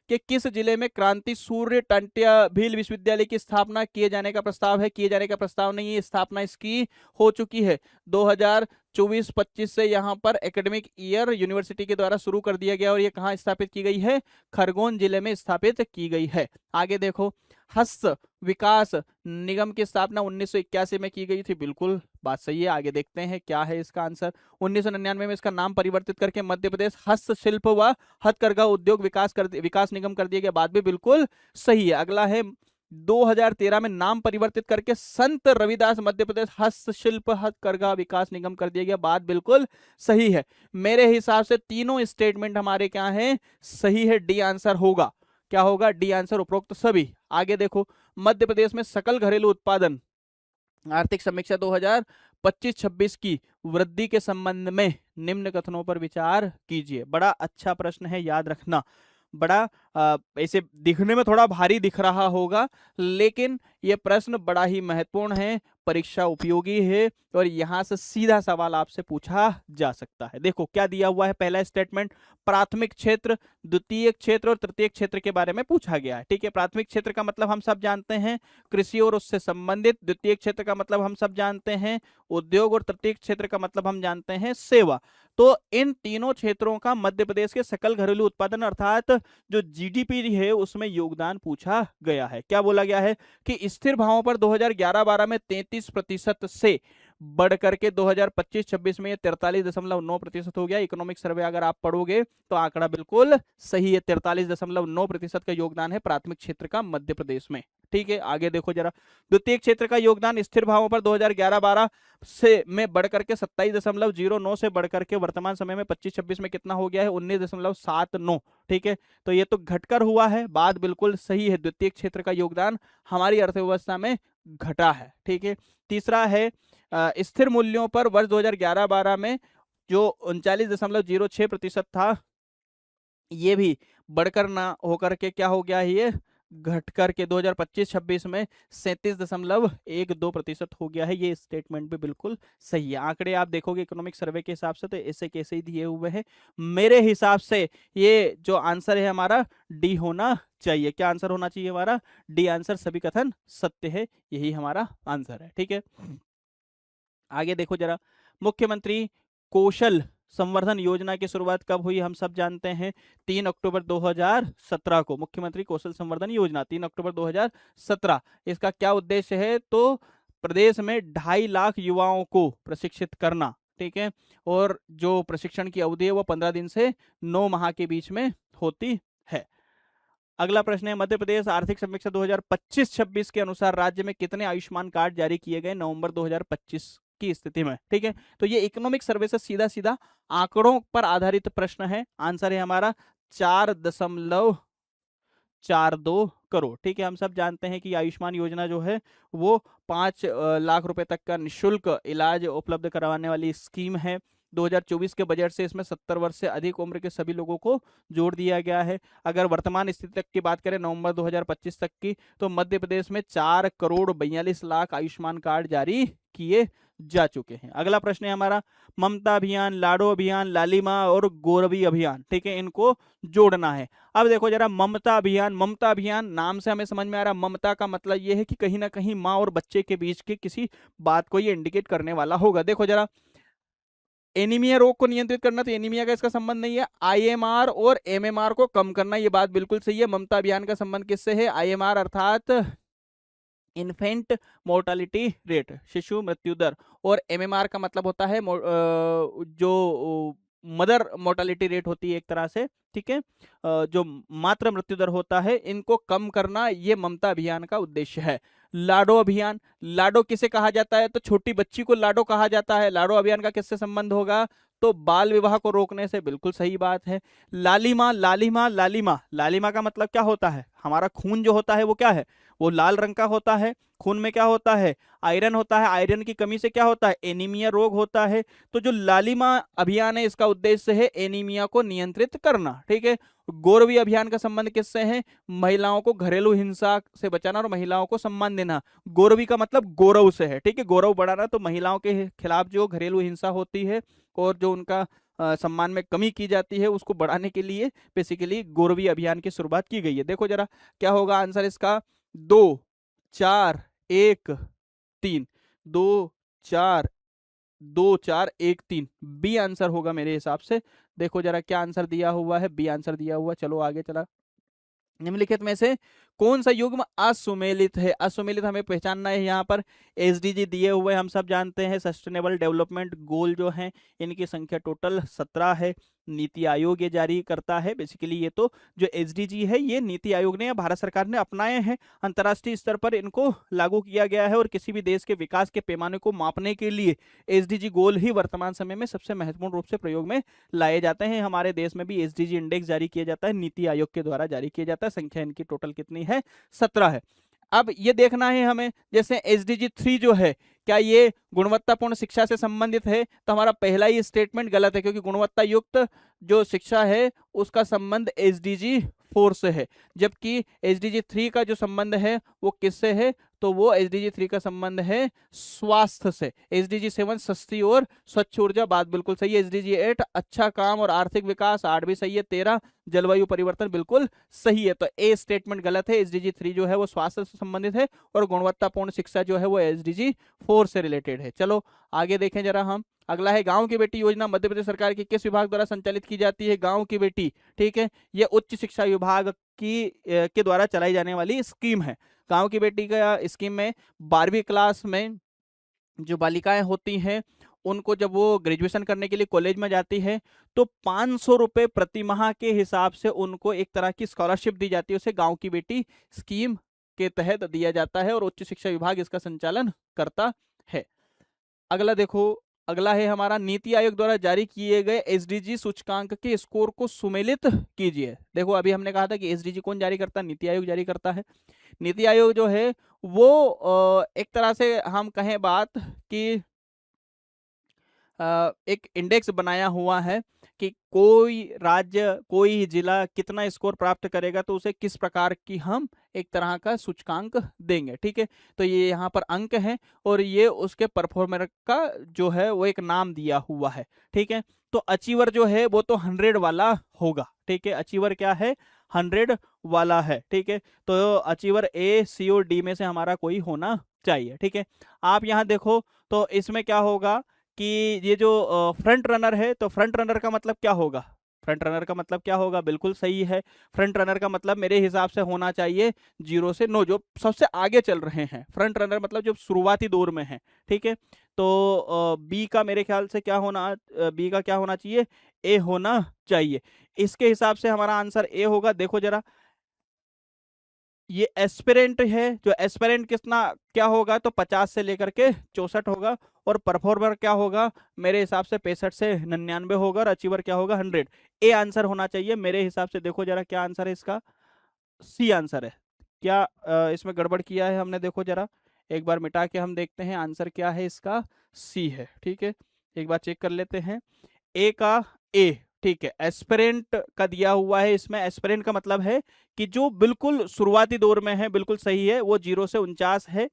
के किस जिले में क्रांति सूर्य टंट्या भील विश्वविद्यालय की स्थापना किए जाने का प्रस्ताव है? किए जाने का प्रस्ताव नहीं है, स्थापना इसकी हो चुकी है। 2024-25 से यहाँ पर एकेडमिक ईयर यूनिवर्सिटी के द्वारा शुरू कर दिया गया, और ये कहाँ स्थापित की गई है? खरगोन जिले में स्थापित की गई है। आगे देखो, हस्त विकास निगम की स्थापना 1981 में की गई थी, बिल्कुल बात सही है। आगे देखते हैं क्या है इसका आंसर। 1999 में इसका नाम परिवर्तित करके मध्य प्रदेश हस्तशिल्प व हथकरघा उद्योग विकास निगम कर दिया गया, बात भी बिल्कुल सही है। अगला है 2013 में नाम परिवर्तित करके संत रविदास मध्य प्रदेश हस्तशिल्प हथकरघा विकास निगम कर दिया गया, बात बिल्कुल सही है। मेरे हिसाब से तीनों स्टेटमेंट हमारे क्या हैं? सही है, डी आंसर होगा। क्या होगा? डी आंसर, उपरोक्त सभी। आगे देखो, मध्य प्रदेश में सकल घरेलू उत्पादन आर्थिक समीक्षा 2025-26 की वृद्धि के संबंध में निम्न कथनों पर विचार कीजिए। बड़ा अच्छा प्रश्न है, याद रखना। बड़ा ऐसे दिखने में थोड़ा भारी दिख रहा होगा, लेकिन यह प्रश्न बड़ा ही महत्वपूर्ण है, परीक्षा उपयोगी है, और यहां से सीधा सवाल आपसे पूछा जा सकता है। देखो क्या दिया हुआ है, पहला स्टेटमेंट प्राथमिक क्षेत्र, द्वितीय क्षेत्र और तृतीय क्षेत्र के बारे में पूछा गया है, ठीक है। प्राथमिक क्षेत्र का मतलब हम सब जानते हैं कृषि और उससे संबंधित, द्वितीय क्षेत्र का मतलब हम सब जानते हैं उद्योग, और तृतीय क्षेत्र का मतलब हम जानते हैं सेवा। तो इन तीनों क्षेत्रों का मध्य प्रदेश के सकल घरेलू उत्पादन अर्थात जो जीडीपी है उसमें योगदान पूछा गया है। क्या बोला गया है कि स्थिर भावों पर 2011-12 में 33% से बढ़ करके 2025-26 में ये 43.9% हो गया। इकोनॉमिक सर्वे अगर आप पढ़ोगे तो आंकड़ा बिल्कुल सही है, 43.9% का योगदान है प्राथमिक क्षेत्र का मध्य प्रदेश में। ठीक है, आगे देखो जरा, द्वितीय क्षेत्र का योगदान स्थिर भावों पर 2011-12 से में बढ़ करके 27.09 से बढ़ करके वर्तमान समय में 25-26 में कितना हो गया है, 19.79। ठीक है, तो ये तो घटकर हुआ है, बात बिल्कुल सही है, द्वितीय क्षेत्र का योगदान हमारी अर्थव्यवस्था में घटा है। ठीक है, तीसरा है स्थिर मूल्यों पर वर्ष 2011-12 में जो 39.06% था, ये भी बढ़कर ना होकर के क्या हो गया है, ये घट करके 2025-26 में 37.12% हो गया है। ये स्टेटमेंट भी बिल्कुल सही है। आंकड़े आप देखोगे इकोनॉमिक सर्वे के हिसाब से तो ऐसे कैसे ही दिए हुए हैं। मेरे हिसाब से ये जो आंसर है हमारा डी होना चाहिए। क्या आंसर होना चाहिए हमारा? डी आंसर, सभी कथन सत्य है, यही हमारा आंसर है। ठीक है, आगे देखो जरा, मुख्यमंत्री कौशल संवर्धन योजना की शुरुआत कब हुई? हम सब जानते हैं 3 अक्टूबर 2017 को। मुख्यमंत्री कौशल संवर्धन योजना 3 अक्टूबर 2017। इसका क्या उद्देश्य है? तो प्रदेश में 2.5 लाख युवाओं को प्रशिक्षित करना। ठीक है, और जो प्रशिक्षण की अवधि है वो 15 दिन से 9 माह के बीच में होती है। अगला प्रश्न है, मध्य प्रदेश आर्थिक समीक्षा 2025-26 के अनुसार राज्य में कितने आयुष्मान कार्ड जारी किए गए नवंबर 2025 की स्थिति में? ठीक है, तो ये इकोनॉमिक सर्वे से सीधा सीधा आंकड़ों पर आधारित प्रश्न है। आंसर है हमारा 4.42 करोड़। ठीक है, हम सब जानते हैं कि आयुष्मान योजना जो है वो 5 लाख रुपए तक का निःशुल्क इलाज उपलब्ध करवाने वाली स्कीम है। 2024 के बजट से इसमें 70 वर्ष से अधिक उम्र के सभी लोगों को जोड़ दिया गया है। अगर वर्तमान स्थिति तक की बात करें नवंबर 2025 तक की, तो मध्य प्रदेश में 4,42,00,000 आयुष्मान कार्ड जारी किए जा चुके हैं। अगला प्रश्न है हमारा, ममता अभियान, लाडो अभियान, लालिमा और गौरवी अभियान। ठीक है, इनको जोड़ना है। अब देखो जरा, ममता अभियान, ममता अभियान नाम से हमें समझ में आ रहा है, ममता का मतलब यह है कि कहीं ना कहीं माँ और बच्चे के बीच की किसी बात को ये इंडिकेट करने वाला होगा। देखो जरा, एनीमिया रोग को नियंत्रित करना, तो एनीमिया का इसका संबंध नहीं है। आईएमआर और एमएमआर को कम करना, ये बात बिल्कुल सही है। ममता अभियान का संबंध किससे है? आईएमआर अर्थात इन्फेंट मोर्टालिटी रेट, शिशु मृत्यु दर, और एमएमआर का मतलब होता है जो मदर मोर्टालिटी रेट होती है एक तरह से। ठीक है, जो मातृ मृत्यु दर होता है, इनको कम करना ये ममता अभियान का उद्देश्य है। लाडो अभियान, लाडो किसे कहा जाता है? तो छोटी बच्ची को लाडो कहा जाता है। लाडो अभियान का किससे संबंध होगा? तो बाल विवाह को रोकने से, बिल्कुल सही बात है। लालिमा, लालिमा, लालिमा, लालिमा का मतलब क्या होता है? हमारा खून जो होता है वो क्या है? वो लाल रंग का होता है। खून में क्या होता है? आयरन होता है। आयरन की कमी से क्या होता है? एनीमिया रोग होता है। तो जो लालिमा अभियान है, इसका उद्देश्य है एनीमिया को नियंत्रित करना। ठीक है, गौरवी अभियान का संबंध किससे है? महिलाओं को घरेलू हिंसा से बचाना और महिलाओं को सम्मान देना। गौरवी का मतलब गौरव से है। ठीक है, गौरव बढ़ाना, तो महिलाओं के खिलाफ जो घरेलू हिंसा होती है और जो उनका सम्मान में कमी की जाती है, उसको बढ़ाने के लिए बेसिकली गौरवी अभियान की शुरुआत की गई है। देखो जरा, क्या होगा आंसर इसका? 2 4 1 3, 2 4 2 4 1 3, बी आंसर होगा मेरे हिसाब से। देखो जरा क्या आंसर दिया हुआ है, बी आंसर दिया हुआ। चलो आगे चला, निम्नलिखित में से कौन सा युग्म असुमेलित है? असुमेलित हमें पहचानना है। यहाँ पर एसडीजी दिए हुए हम सब जानते हैं, सस्टेनेबल डेवलपमेंट गोल जो हैं, इनकी संख्या टोटल 17 है। नीति आयोग ये जारी करता है। बेसिकली ये तो जो एसडीजी है, ये नीति आयोग ने या भारत सरकार ने अपनाए हैं। अंतर्राष्ट्रीय स्तर पर इनको लागू किया गया है और किसी भी देश के विकास के पैमाने को मापने के लिए एसडीजी गोल ही वर्तमान समय में सबसे महत्वपूर्ण रूप से प्रयोग में लाए जाते हैं। हमारे देश में भी एसडीजी इंडेक्स जारी किया जाता है, नीति आयोग के द्वारा जारी किया जाता है। संख्या इनकी टोटल कितनी है? 17 है। अब ये देखना है हमें, जैसे एसडीजी 3 जो है, क्या ये गुणवत्तापूर्ण शिक्षा से संबंधित है? तो हमारा पहला ही स्टेटमेंट गलत है, क्योंकि गुणवत्ता युक्त जो शिक्षा है उसका संबंध एसडीजी 4 से है, जबकि एसडीजी 3 का जो संबंध है वो किससे है? तो वो एसडीजी 3 का संबंध है स्वास्थ्य से। एसडीजी 7 सस्ती और स्वच्छ ऊर्जा, बात बिल्कुल सही है। एसडीजी 8 अच्छा काम और आर्थिक विकास, 8 भी सही है। 13 जलवायु परिवर्तन, बिल्कुल सही है। तो ए स्टेटमेंट गलत है। एसडीजी 3 जो है वो स्वास्थ्य से संबंधित है और गुणवत्तापूर्ण शिक्षा जो है वो एसडीजी 4 से रिलेटेड है। चलो आगे देखें जरा हम। अगला है, गांव की बेटी योजना मध्य प्रदेश सरकार की किस विभाग द्वारा संचालित की जाती है? गांव की बेटी, ठीक है, यह उच्च शिक्षा विभाग की के द्वारा चलाई जाने वाली स्कीम है। गांव की बेटी का स्कीम में 12वीं क्लास में जो बालिकाएं होती हैं उनको जब वो ग्रेजुएशन करने के लिए कॉलेज में जाती है तो 500 रुपये प्रति माह के हिसाब से उनको एक तरह की स्कॉलरशिप दी जाती है, उसे गांव की बेटी स्कीम के तहत दिया जाता है और उच्च शिक्षा विभाग इसका संचालन करता है। अगला देखो, अगला है हमारा नीति आयोग द्वारा जारी किए गए एसडीजी सूचकांक के स्कोर को सुमेलित कीजिए। देखो अभी हमने कहा था कि एसडीजी कौन जारी करता है, नीति आयोग जारी करता है। नीति आयोग जो है वो एक तरह से हम कहें बात कि एक इंडेक्स बनाया हुआ है कि कोई राज्य कोई जिला कितना स्कोर प्राप्त करेगा तो उसे किस प्रकार की हम एक तरह का सूचकांक देंगे। ठीक है, तो ये यहाँ पर अंक है और ये उसके परफॉर्मर का जो है वो एक नाम दिया हुआ है। ठीक है, तो अचीवर जो है वो तो 100 वाला होगा। ठीक है, अचीवर क्या है, 100 वाला है। ठीक है, तो अचीवर ए सी और डी में से हमारा कोई होना चाहिए। ठीक है, आप यहाँ देखो तो इसमें क्या होगा कि ये जो फ्रंट रनर है तो फ्रंट रनर का मतलब क्या होगा, फ्रंट रनर का मतलब क्या होगा, बिल्कुल सही है। फ्रंट रनर का मतलब मेरे हिसाब से होना चाहिए 0 से 9, जो सबसे आगे चल रहे हैं। फ्रंट रनर मतलब जो शुरुआती दौर में है। ठीक है, तो बी का मेरे ख्याल से क्या होना, बी का क्या होना चाहिए, ए होना चाहिए। इसके हिसाब से हमारा आंसर ए होगा। देखो जरा, ये एस्पिरेंट है, जो एस्पिरेंट कितना क्या होगा तो 50 से लेकर के 64 होगा और परफॉर्मर क्या होगा, मेरे हिसाब से 65 से 99 होगा और अचीवर क्या होगा 100। ए आंसर होना चाहिए मेरे हिसाब से। देखो जरा क्या आंसर है इसका, सी आंसर है। क्या इसमें गड़बड़ किया है हमने, देखो जरा एक बार मिटा के हम देखते हैं आंसर क्या है इसका, सी है। ठीक है, एक बार चेक कर लेते हैं ए का, ए ठीक है, एस्पिरेंट का दिया हुआ है इसमें। एस्पिरेंट का मतलब है कि जो बिल्कुल शुरुआती दौर में है, बिल्कुल सही है, वो 0 से 49 है।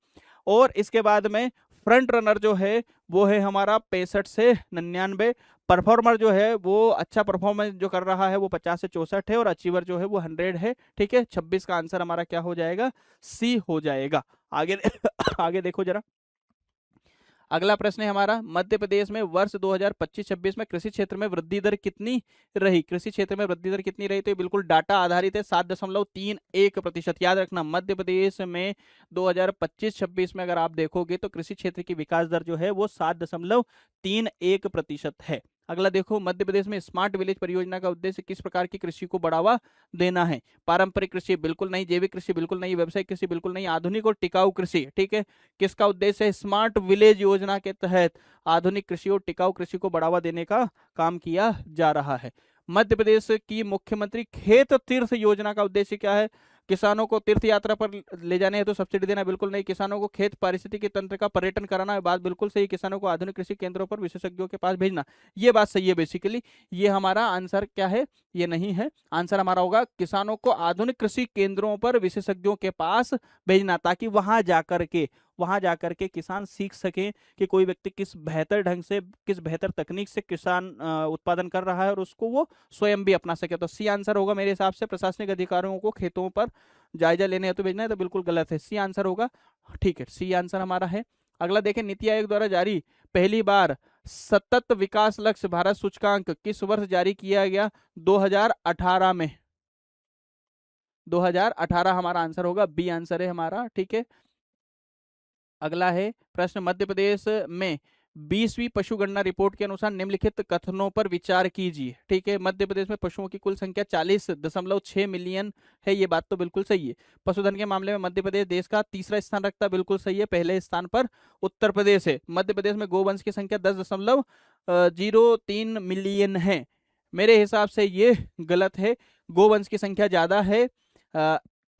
और इसके बाद में फ्रंट रनर जो है वो है हमारा 65 से 99। परफॉर्मर जो है वो अच्छा परफॉर्मेंस जो कर रहा है वो 50 से 64 है और अचीवर जो है वो 100 है। ठीक है, 26 का आंसर हमारा क्या हो जाएगा, सी हो जाएगा। आगे आगे देखो जरा, अगला प्रश्न है हमारा, मध्य प्रदेश में वर्ष 2025-26 में कृषि क्षेत्र में वृद्धि दर कितनी रही। कृषि क्षेत्र में वृद्धि दर कितनी रही, तो ये बिल्कुल डाटा आधारित है, 7.31%। याद रखना, मध्य प्रदेश में 2025-26 में अगर आप देखोगे तो कृषि क्षेत्र की विकास दर जो है वो 7.31% है। अगला देखो, मध्य प्रदेश में स्मार्ट विलेज परियोजना का उद्देश्य किस प्रकार की कृषि को बढ़ावा देना है। पारंपरिक कृषि बिल्कुल नहीं, जैविक कृषि बिल्कुल नहीं, व्यवसायिक कृषि बिल्कुल नहीं, आधुनिक और टिकाऊ कृषि। ठीक है, किसका उद्देश्य है, स्मार्ट विलेज योजना के तहत आधुनिक कृषि और टिकाऊ कृषि को बढ़ावा देने का काम किया जा रहा है। मध्य प्रदेश की मुख्यमंत्री खेत तीर्थ योजना का उद्देश्य क्या है, किसानों को तीर्थ यात्रा पर ले जाने है तो सब्सिडी देना, बिल्कुल नहीं। किसानों को खेत पारिस्थितिकी तंत्र का पर्यटन कराना है, बात बिल्कुल सही। किसानों को आधुनिक कृषि केंद्रों पर विशेषज्ञों के पास भेजना, ये बात सही है। बेसिकली ये हमारा आंसर क्या है, ये नहीं है। आंसर हमारा होगा किसानों को आधुनिक कृषि केंद्रों पर विशेषज्ञों के पास भेजना, ताकि वहां जाकर के किसान सीख सकें कि कोई व्यक्ति किस बेहतर ढंग से, किस बेहतर तकनीक से किसान उत्पादन कर रहा है और उसको वो स्वयं भी अपना सके। तो सी आंसर होगा मेरे हिसाब से। प्रशासनिक अधिकारियों को खेतों पर जायजा लेने हेतु भेजना है, तो बिल्कुल गलत है, सी आंसर होगा। ठीक है, सी आंसर हमारा है। अगला देखें, नीति आयोग द्वारा जारी पहली बार सतत विकास लक्ष्य भारत सूचकांक किस वर्ष जारी किया गया, 2018 में। 2018 हमारा आंसर होगा, बी आंसर है हमारा। ठीक है, अगला है प्रश्न, मध्य प्रदेश में 20वीं पशुगणना रिपोर्ट के अनुसार निम्नलिखित कथनों पर विचार कीजिए। ठीक है, मध्य प्रदेश में पशुओं की कुल संख्या 40.6 मिलियन है, ये बात तो बिल्कुल सही है। पशुधन के मामले में मध्य प्रदेश देश का तीसरा स्थान रखता है, बिल्कुल सही है। पहले स्थान पर उत्तर प्रदेश है। मध्य प्रदेश में गोवंश की संख्या 10.03 मिलियन है, मेरे हिसाब से ये गलत है, गोवंश की संख्या ज्यादा है।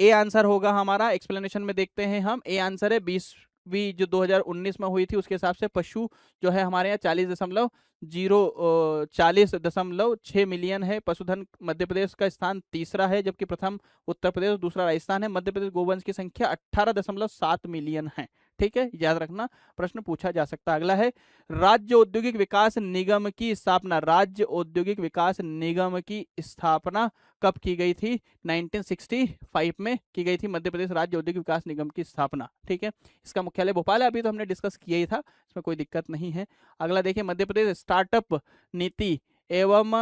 ए आंसर होगा हमारा। एक्सप्लेनेशन में देखते हैं हम, ए आंसर है। 20वीं जो 2019 में हुई थी उसके हिसाब से पशु जो है हमारे यहाँ 40.6 मिलियन है। पशुधन मध्य प्रदेश का स्थान तीसरा है, जबकि प्रथम उत्तर प्रदेश, दूसरा राजस्थान है। मध्य प्रदेश गोवंश की संख्या 18.7 मिलियन है। ठीक है, याद रखना, प्रश्न पूछा जा सकता है। अगला है, राज्य औद्योगिक विकास निगम की स्थापना, राज्य औद्योगिक विकास निगम की स्थापना कब की गई थी, 1965 में की गई थी मध्य प्रदेश राज्य औद्योगिक विकास निगम की स्थापना। ठीक है, इसका मुख्यालय भोपाल है, अभी तो हमने डिस्कस किया ही था, इसमें कोई दिक्कत नहीं है। अगला देखिए, मध्य प्रदेश स्टार्टअप नीति एवं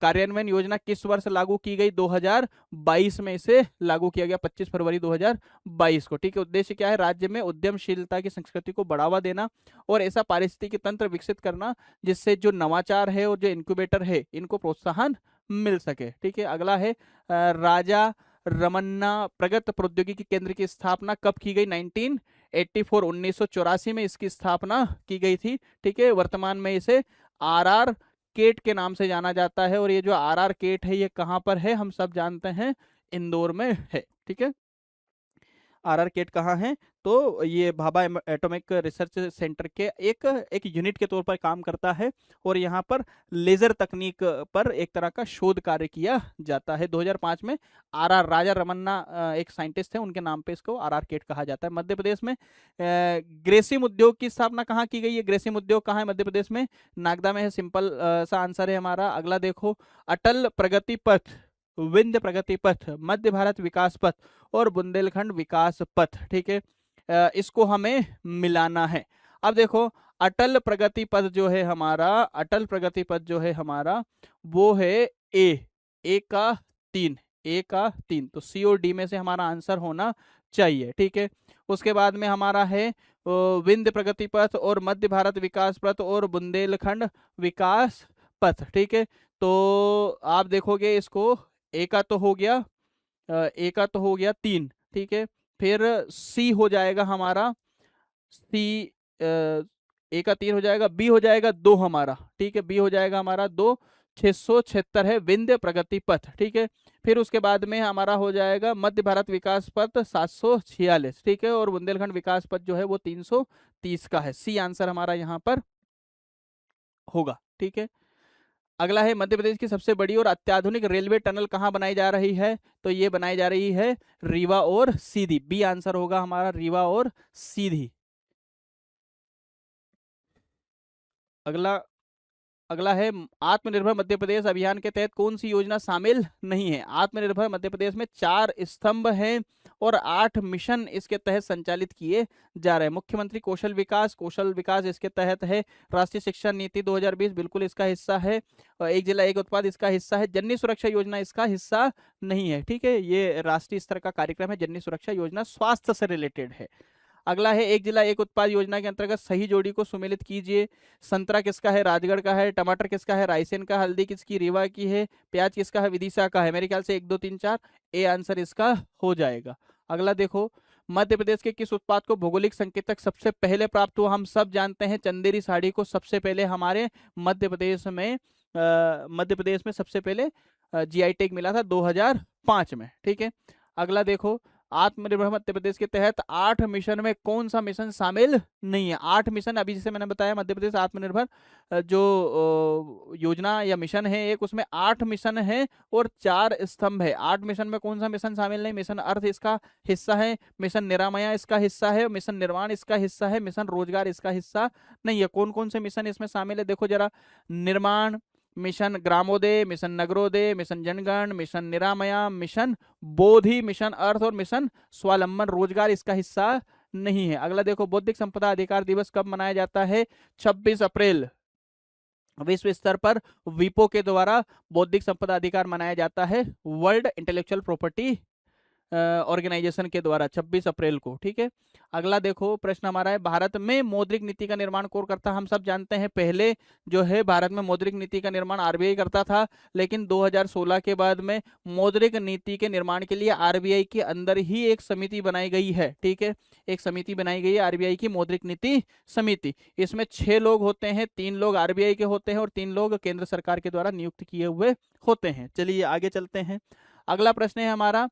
कार्यान्वयन योजना किस वर्ष लागू की गई? 2022 में इसे लागू किया गया, 25 फरवरी 2022 को। ठीक है, उद्देश्य क्या है? राज्य में उद्यमशीलता की संस्कृति को बढ़ावा देना और ऐसा पारिस्थितिकी तंत्र विकसित करना जिससे जो नवाचार है और जो इंक्यूबेटर है इनको प्रोत्साहन मिल सके। ठीक है, अगला है राजा रमन्ना प्रगत प्रौद्योगिकी केंद्र की स्थापना कब की गई? 1984 1984 में इसकी स्थापना की गई थी। ठीक है, वर्तमान में इसे आरआर केट के नाम से जाना जाता है और ये जो आरआर केट है ये कहाँ पर है? हम सब जानते हैं इंदौर में है। ठीक है, आरआर केट कहाँ है? तो ये भाभा एटॉमिक रिसर्च सेंटर के एक यूनिट के तौर पर काम करता है और यहाँ पर लेजर तकनीक पर एक तरह का शोध कार्य किया जाता है। 2005 में आरआर राजा रमन्ना एक साइंटिस्ट है, उनके नाम पे इसको आरआर केट कहा जाता है। मध्य प्रदेश में ग्रेसिम उद्योग की स्थापना कहाँ की गई है? ग्रेसिम उद्योग कहाँ है मध्य प्रदेश में? नागदा में है। सिंपल सा आंसर है हमारा। अगला देखो, अटल प्रगति पथ, विंध्य प्रगति पथ, मध्य भारत विकास पथ और बुंदेलखंड विकास पथ। ठीक है, इसको हमें मिलाना है। अब देखो, अटल प्रगति पथ जो है हमारा, अटल प्रगति पथ जो है हमारा वो है ए का 3, ए का 3, तो सी और डी में से हमारा आंसर होना चाहिए। ठीक है, उसके बाद में हमारा है विंध्य प्रगति पथ और मध्य भारत विकास पथ और बुंदेलखंड विकास पथ। ठीक है, तो आप देखोगे इसको, ए का तो हो गया, ए का तो हो गया 3। ठीक है, फिर सी हो जाएगा हमारा, सी ए का 3 हो जाएगा, बी हो जाएगा 2 हमारा। ठीक है, बी हो जाएगा हमारा 2, 676 है विंध्य प्रगति पथ। ठीक है, फिर उसके बाद में हमारा हो जाएगा मध्य भारत विकास पथ 746। ठीक है, और बुंदेलखंड विकास पथ जो है वो 330 का है। सी आंसर हमारा यहाँ पर होगा। ठीक है, अगला है मध्य प्रदेश की सबसे बड़ी और अत्याधुनिक रेलवे टनल कहाँ बनाई जा रही है? तो ये बनाई जा रही है रीवा और सीधी। बी आंसर होगा हमारा, रीवा और सीधी। अगला अगला है आत्मनिर्भर मध्य प्रदेश अभियान के तहत कौन सी योजना शामिल नहीं है? आत्मनिर्भर मध्य प्रदेश में 4 स्तंभ हैं और 8 मिशन इसके तहत संचालित किए जा रहे हैं। मुख्यमंत्री कौशल विकास इसके तहत है। राष्ट्रीय शिक्षा नीति 2020 बिल्कुल इसका हिस्सा है। और एक जिला एक उत्पाद इसका हिस्सा है। जननी सुरक्षा योजना इसका हिस्सा नहीं है। ठीक है, ये राष्ट्रीय स्तर का कार्यक्रम है। जननी सुरक्षा योजना स्वास्थ्य से रिलेटेड है। अगला है एक जिला एक उत्पाद योजना के अंतर्गत सही जोड़ी को सुमेलित कीजिए। संतरा किसका है? राजगढ़ का है। टमाटर किसका है? रायसेन का। हल्दी किसकी? रीवा की है। प्याज किसका है? विदिशा का है। मेरे ख्याल से 1 2 3 4 ए आंसर इसका हो जाएगा। अगला देखो, मध्य प्रदेश के किस उत्पाद को भौगोलिक संकेतक सबसे पहले प्राप्त हुआ? हम सब जानते हैं चंदेरी साड़ी को सबसे पहले हमारे मध्य प्रदेश में सबसे पहले जीआई टैग मिला था 2005 में। ठीक है, अगला देखो, आत्मनिर्भर मध्य प्रदेश के तहत 8 मिशन में कौन सा मिशन शामिल नहीं है? 8 मिशन अभी जैसे मैंने बताया, मध्य प्रदेश आत्मनिर्भर जो योजना या मिशन है एक, उसमें 8 मिशन है और 4 स्तंभ है। 8 मिशन में कौन सा मिशन शामिल नहीं? मिशन अर्थ इसका हिस्सा है, मिशन निरामया इसका हिस्सा है, मिशन निर्माण इसका हिस्सा है, मिशन रोजगार इसका हिस्सा नहीं है। कौन कौन से मिशन इसमें शामिल है देखो जरा, निर्माण, मिशन ग्रामोदय, मिशन नगरोदय, मिशन जनगण, मिशन निरामया, मिशन बोधि, मिशन अर्थ और मिशन स्वावलंबन रोजगार इसका हिस्सा नहीं है। अगला देखो, बौद्धिक संपदा अधिकार दिवस कब मनाया जाता है? 26 अप्रैल। विश्व स्तर पर विपो के द्वारा बौद्धिक संपदा अधिकार मनाया जाता है, वर्ल्ड इंटेलेक्चुअल प्रॉपर्टी ऑर्गेनाइजेशन के द्वारा 26 अप्रैल को। ठीक है, अगला देखो प्रश्न हमारा है, भारत में मौद्रिक नीति का निर्माण कौन करता है? हम सब जानते हैं पहले जो है भारत में मौद्रिक नीति का निर्माण आरबीआई करता था, लेकिन 2016 के बाद में मौद्रिक नीति के निर्माण के लिए आरबीआई के अंदर ही एक समिति बनाई गई है। ठीक है, एक समिति बनाई गई है आरबीआई की मौद्रिक नीति समिति। इसमें 6 लोग होते हैं, 3 लोग आरबीआई के होते हैं और 3 लोग केंद्र सरकार के द्वारा नियुक्त किए हुए होते हैं। चलिए आगे चलते हैं। अगला प्रश्न है हमारा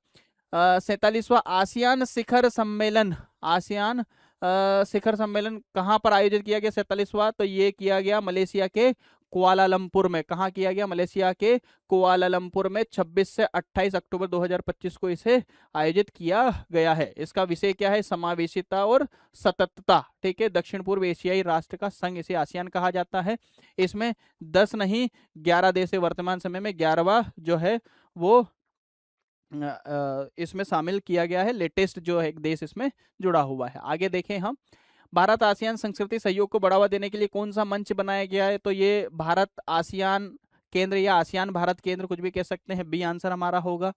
47वां आसियान शिखर सम्मेलन। आसियान शिखर सम्मेलन कहाँ पर आयोजित किया गया? 47वां, तो ये किया गया मलेशिया के कुआलालंपुर में। कहाँ किया गया? मलेशिया के कुआलालंपुर में 26 से 28 अक्टूबर 2025 को इसे आयोजित किया गया है। इसका विषय क्या है? समावेशिता और सततता। ठीक है, दक्षिण पूर्व एशियाई राष्ट्र का संघ इसे आसियान कहा जाता है। इसमें 10 नहीं 11 देश है। वर्तमान समय में 11वां जो है वो इसमें शामिल किया गया है। लेटेस्ट जो है एक देश इसमें जुड़ा हुआ है। आगे देखें हम, भारत आसियान संस्कृति सहयोग को बढ़ावा देने के लिए कौन सा मंच बनाया गया है? तो ये भारत आसियान केंद्र या आसियान भारत केंद्र, कुछ भी कह सकते हैं। बी आंसर हमारा होगा।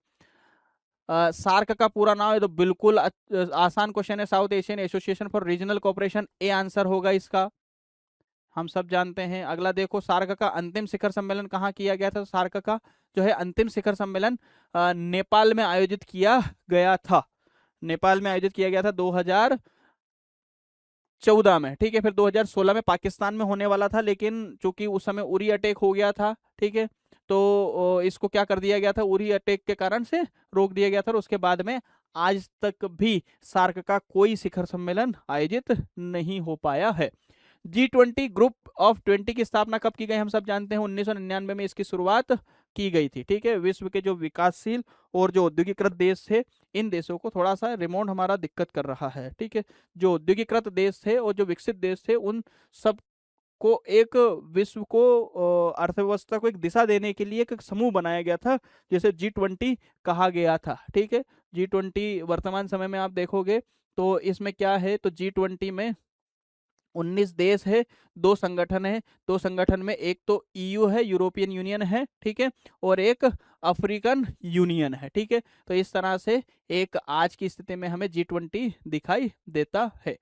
सार्क का पूरा नाम है तो बिल्कुल आसान क्वेश्चन है, south Asian Association for Regional cooperation, A answer होगा इसका, हम सब जानते हैं। अगला देखो, सार्क का अंतिम शिखर सम्मेलन कहाँ किया गया था? सार्क का जो है अंतिम शिखर सम्मेलन नेपाल में आयोजित किया गया था। नेपाल में आयोजित किया गया था 2014 में, ठीक है। फिर 2016 में पाकिस्तान में होने वाला था, लेकिन चूंकि उस समय उरी अटैक हो गया था, ठीक है, तो इसको क्या कर दिया गया था, उरी अटैक के कारण से रोक दिया गया था। और उसके बाद में आज तक भी सार्क का कोई शिखर सम्मेलन आयोजित नहीं हो पाया है। G20 ग्रुप ऑफ 20 की स्थापना कब की गई? हम सब जानते हैं 1999 में इसकी शुरुआत की गई थी, ठीक है। विश्व के जो विकासशील और जो औद्योगिकृत देश थे, इन देशों को थोड़ा सा रिमोट हमारा दिक्कत कर रहा है, ठीक है। जो औद्योगिकृत देश थे और जो विकसित देश थे, उन सब को एक विश्व को अर्थव्यवस्था को एक दिशा देने के लिए एक समूह बनाया गया था, जिसे G20 कहा गया था, ठीक है। G20 वर्तमान समय में आप देखोगे तो इसमें क्या है, तो G20 में 19 देश है, 2 संगठन है। 2 संगठन में एक तो EU है, यूरोपियन यूनियन है, ठीक है, और एक अफ्रीकन यूनियन है, ठीक है। तो इस तरह से एक आज की स्थिति में हमें G20 दिखाई देता है।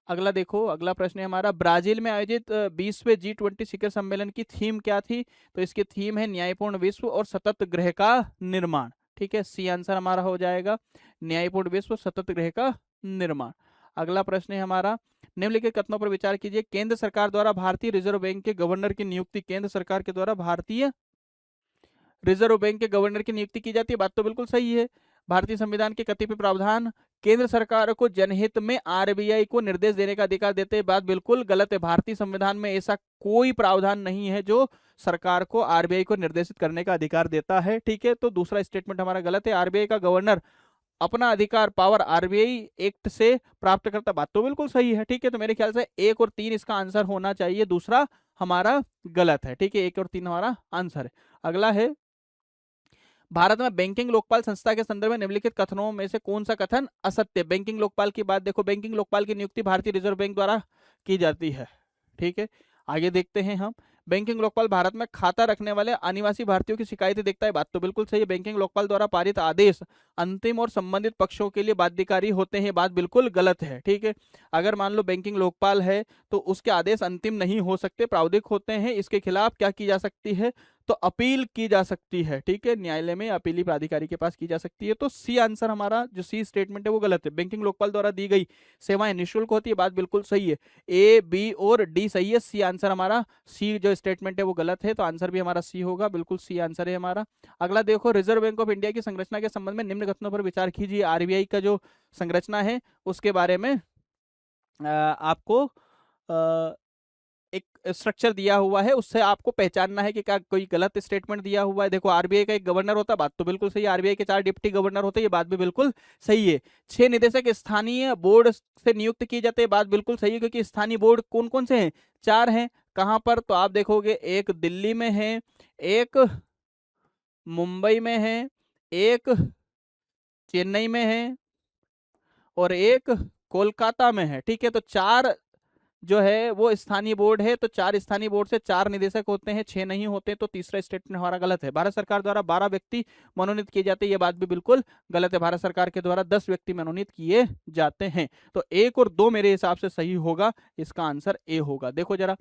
अगला देखो, अगला प्रश्न है हमारा, ब्राजील में आयोजित 20वें G20 शिखर सम्मेलन की थीम क्या थी? तो इसकी थीम है न्यायपूर्ण विश्व और सतत ग्रह का निर्माण, ठीक है। सी आंसर हमारा हो जाएगा, न्यायपूर्ण विश्व सतत ग्रह का निर्माण। अगला प्रश्न है हमारा, निम्नलिखित कथनों पर विचार कीजिए। केंद्र सरकार द्वारा भारतीय रिजर्व बैंक के गवर्नर की नियुक्ति, केंद्र सरकार के द्वारा भारतीय रिजर्व बैंक के गवर्नर की नियुक्ति की जाती है, बात तो बिल्कुल सही है। भारतीय संविधान के कतिपय प्रावधान केंद्र सरकार को जनहित में आरबीआई को निर्देश देने का अधिकार देते हैं, बात बिल्कुल गलत है। भारतीय संविधान में ऐसा कोई प्रावधान नहीं है जो सरकार को आरबीआई को निर्देशित करने का अधिकार देता है, ठीक है। तो दूसरा स्टेटमेंट हमारा गलत है। आरबीआई का गवर्नर अपना अधिकार पावर आरबीआई एक्ट से प्राप्त करता, बात तो बिल्कुल सही है, ठीक है। तो मेरे ख्याल से 1 और 3 इसका आंसर होना चाहिए, दूसरा हमारा गलत है, ठीक है। 1 और 3 हमारा आंसर है। अगला है, भारत में बैंकिंग लोकपाल संस्था के संदर्भ में निम्नलिखित कथनों में से कौन सा कथन असत्य? बैंकिंग लोकपाल की बात देखो, बैंकिंग लोकपाल की नियुक्ति भारतीय रिजर्व बैंक द्वारा की जाती है, ठीक है। आगे देखते हैं हम, बैंकिंग लोकपाल भारत में खाता रखने वाले अनिवासी भारतीयों की शिकायतें देखता है, बात तो बिल्कुल सही है। बैंकिंग लोकपाल द्वारा पारित आदेश अंतिम और संबंधित पक्षों के लिए बाध्यकारी होते हैं, बात बिल्कुल गलत है, ठीक है। अगर मान लो बैंकिंग लोकपाल है तो उसके आदेश अंतिम नहीं हो सकते, प्रावधिक होते हैं। इसके खिलाफ क्या की जा सकती है? तो अपील की जा सकती है, ठीक है। न्यायालय में अपीली प्राधिकारी के पास की जा सकती है। तो सी आंसर हमारा, जो सी स्टेटमेंट है वो गलत है। बैंकिंग लोकपाल द्वारा दी गई सेवाएं निःशुल्क होती है, बात बिल्कुल सही है। ए, बी और डी सही है, सी आंसर हमारा, सी जो स्टेटमेंट है वो गलत है, तो आंसर भी हमारा सी होगा, बिल्कुल सी आंसर है हमारा। अगला देखो, रिजर्व बैंक ऑफ इंडिया की संरचना के संबंध में निम्न कथनों पर विचार कीजिए। आरबीआई का जो संरचना है उसके बारे में आपको एक स्ट्रक्चर दिया हुआ है, उससे आपको पहचानना है कि क्या कोई गलत स्टेटमेंट दिया हुआ है। देखो, आरबीआई का एक गवर्नर होता है, बात तो बिल्कुल सही है। आरबीआई के 4 डिप्टी गवर्नर होते हैं, ये बात भी बिल्कुल सही है। 6 निदेशक स्थानीय बोर्ड से नियुक्त किए जाते हैं, बात बिल्कुल सही है, क्योंकि स्थानीय बोर्ड कौन कौन से हैं? 4 हैं। कहां पर? तो आप देखोगे, एक दिल्ली में है, एक मुंबई में है, एक चेन्नई में है और एक कोलकाता में है, ठीक है। तो 4 जो है वो स्थानीय बोर्ड है, तो 4 स्थानीय बोर्ड से 4 निदेशक होते हैं, 6 नहीं होते। तो तीसरा स्टेटमेंट हमारा गलत है। भारत सरकार द्वारा 12 व्यक्ति मनोनीत किए जाते हैं, ये बात भी बिल्कुल गलत है। भारत सरकार के द्वारा 10 व्यक्ति मनोनीत किए जाते हैं। तो 1 और 2 मेरे हिसाब से सही होगा, इसका आंसर ए होगा। देखो जरा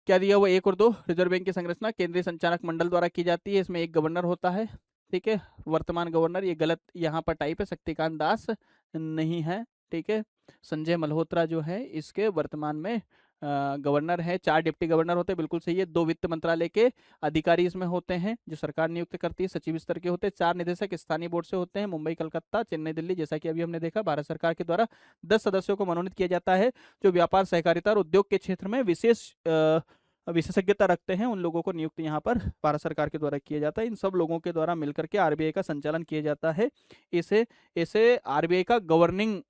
क्या दिया हुआ, 1 और 2। रिजर्व बैंक की संरचना केंद्रीय संचालक मंडल द्वारा की जाती है, इसमें एक गवर्नर होता है, ठीक है, वर्तमान गवर्नर। ये गलत यहाँ पर टाइप है, शक्तिकांत दास नहीं है, ठीक है। संजय मल्होत्रा जो है इसके वर्तमान में गवर्नर है। 4 डिप्टी गवर्नर होते हैं, बिल्कुल सही है। 2 वित्त मंत्रालय के अधिकारी इसमें होते हैं, जो सरकार नियुक्त करती है, सचिव स्तर के होते हैं। 4 निदेशक स्थानीय बोर्ड से होते हैं, मुंबई, कलकत्ता, चेन्नई, दिल्ली। जैसा कि अभी हमने देखा, भारत सरकार के द्वारा 10 सदस्यों को मनोनीत किया जाता है, जो व्यापार, सहकारिता और उद्योग के क्षेत्र में विशेष विशेषज्ञता रखते हैं। उन लोगों को नियुक्त यहाँ पर भारत सरकार के द्वारा किया जाता है। इन सब लोगों के द्वारा मिलकर के आरबीआई का संचालन किया जाता है। इसे आरबीआई का गवर्निंग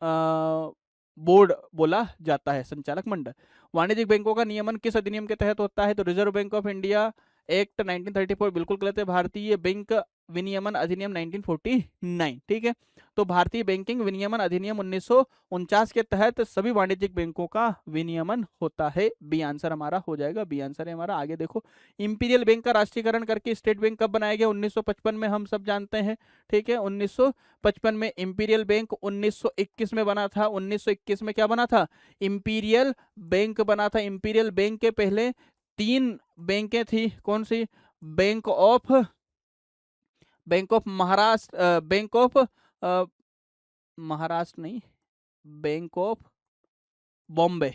बोर्ड बोला जाता है, संचालक मंडल। वाणिज्यिक बैंकों का नियमन किस अधिनियम के तहत होता है? तो reserve bank of India act 1934 बिल्कुल गलत है। भारतीय बैंक विनियमन अधिनियम 1949, ठीक है। तो भारतीय बैंकिंग विनियमन अधिनियम 1949 के तहत सभी वाणिज्यिक बैंकों का विनियमन होता है। बी आंसर हमारा हो जाएगा, बी आंसर है हमारा। आगे देखो, इंपीरियल बैंक का राष्ट्रीयकरण करके स्टेट बैंक कब बनाया गया? 1955 में, हम सब जानते हैं, ठीक है। 1955 में इंपीरियल बैंक 1921 में बना था। 1921 में क्या बना था? इंपीरियल बैंक बना था। इंपीरियल बैंक के पहले 3 बैंकें थी, कौन सी? बैंक ऑफ महाराष्ट्र, महाराष्ट्र नहीं, बैंक ऑफ बॉम्बे,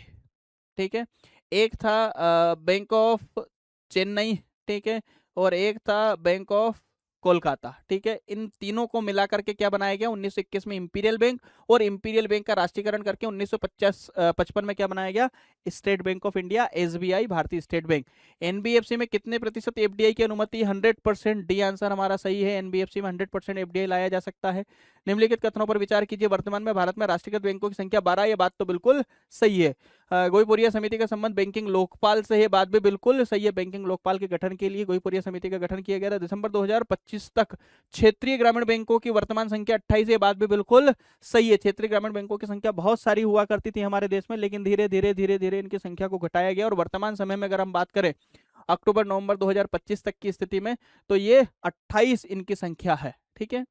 ठीक है। एक था बैंक ऑफ चेन्नई, ठीक है, और एक था बैंक ऑफ कोलकाता, ठीक है। इन तीनों को मिला करके क्या बनाया गया? 1921 में इंपीरियल बैंक, और इंपीरियल बैंक का राष्ट्रीयकरण करके 1955 में क्या बनाया गया? State bank of India, SBI, भारतीय स्टेट बैंक। एनबीएफसी में कितने प्रतिशत एफडीआई की अनुमति? 100%, डी आंसर हमारा सही है। एनबीएफसी में 100% एफडीआई लाया जा सकता है। निम्नलिखित कथनों पर विचार कीजिए। वर्तमान में भारत में राष्ट्रीयकृत बैंकों की संख्या 12, ये बात तो बिल्कुल सही है। गोईपुरिया समिति का संबंध बैंकिंग लोकपाल से है, बात भी बिल्कुल सही है। बैंकिंग लोकपाल के गठन के लिए गोईपुरिया समिति का गठन किया गया था। दिसंबर 2025 तक क्षेत्रीय ग्रामीण बैंकों की वर्तमान संख्या 28 है, बात भी बिल्कुल सही है। क्षेत्रीय ग्रामीण बैंकों की संख्या बहुत सारी हुआ करती थी हमारे देश में, लेकिन धीरे धीरे इनकी संख्या को घटाया गया। और वर्तमान समय में अगर हम बात करें अक्टूबर नवंबर 2025 तक की स्थिति में, तो ये 28 इनकी संख्या है, ठीक है।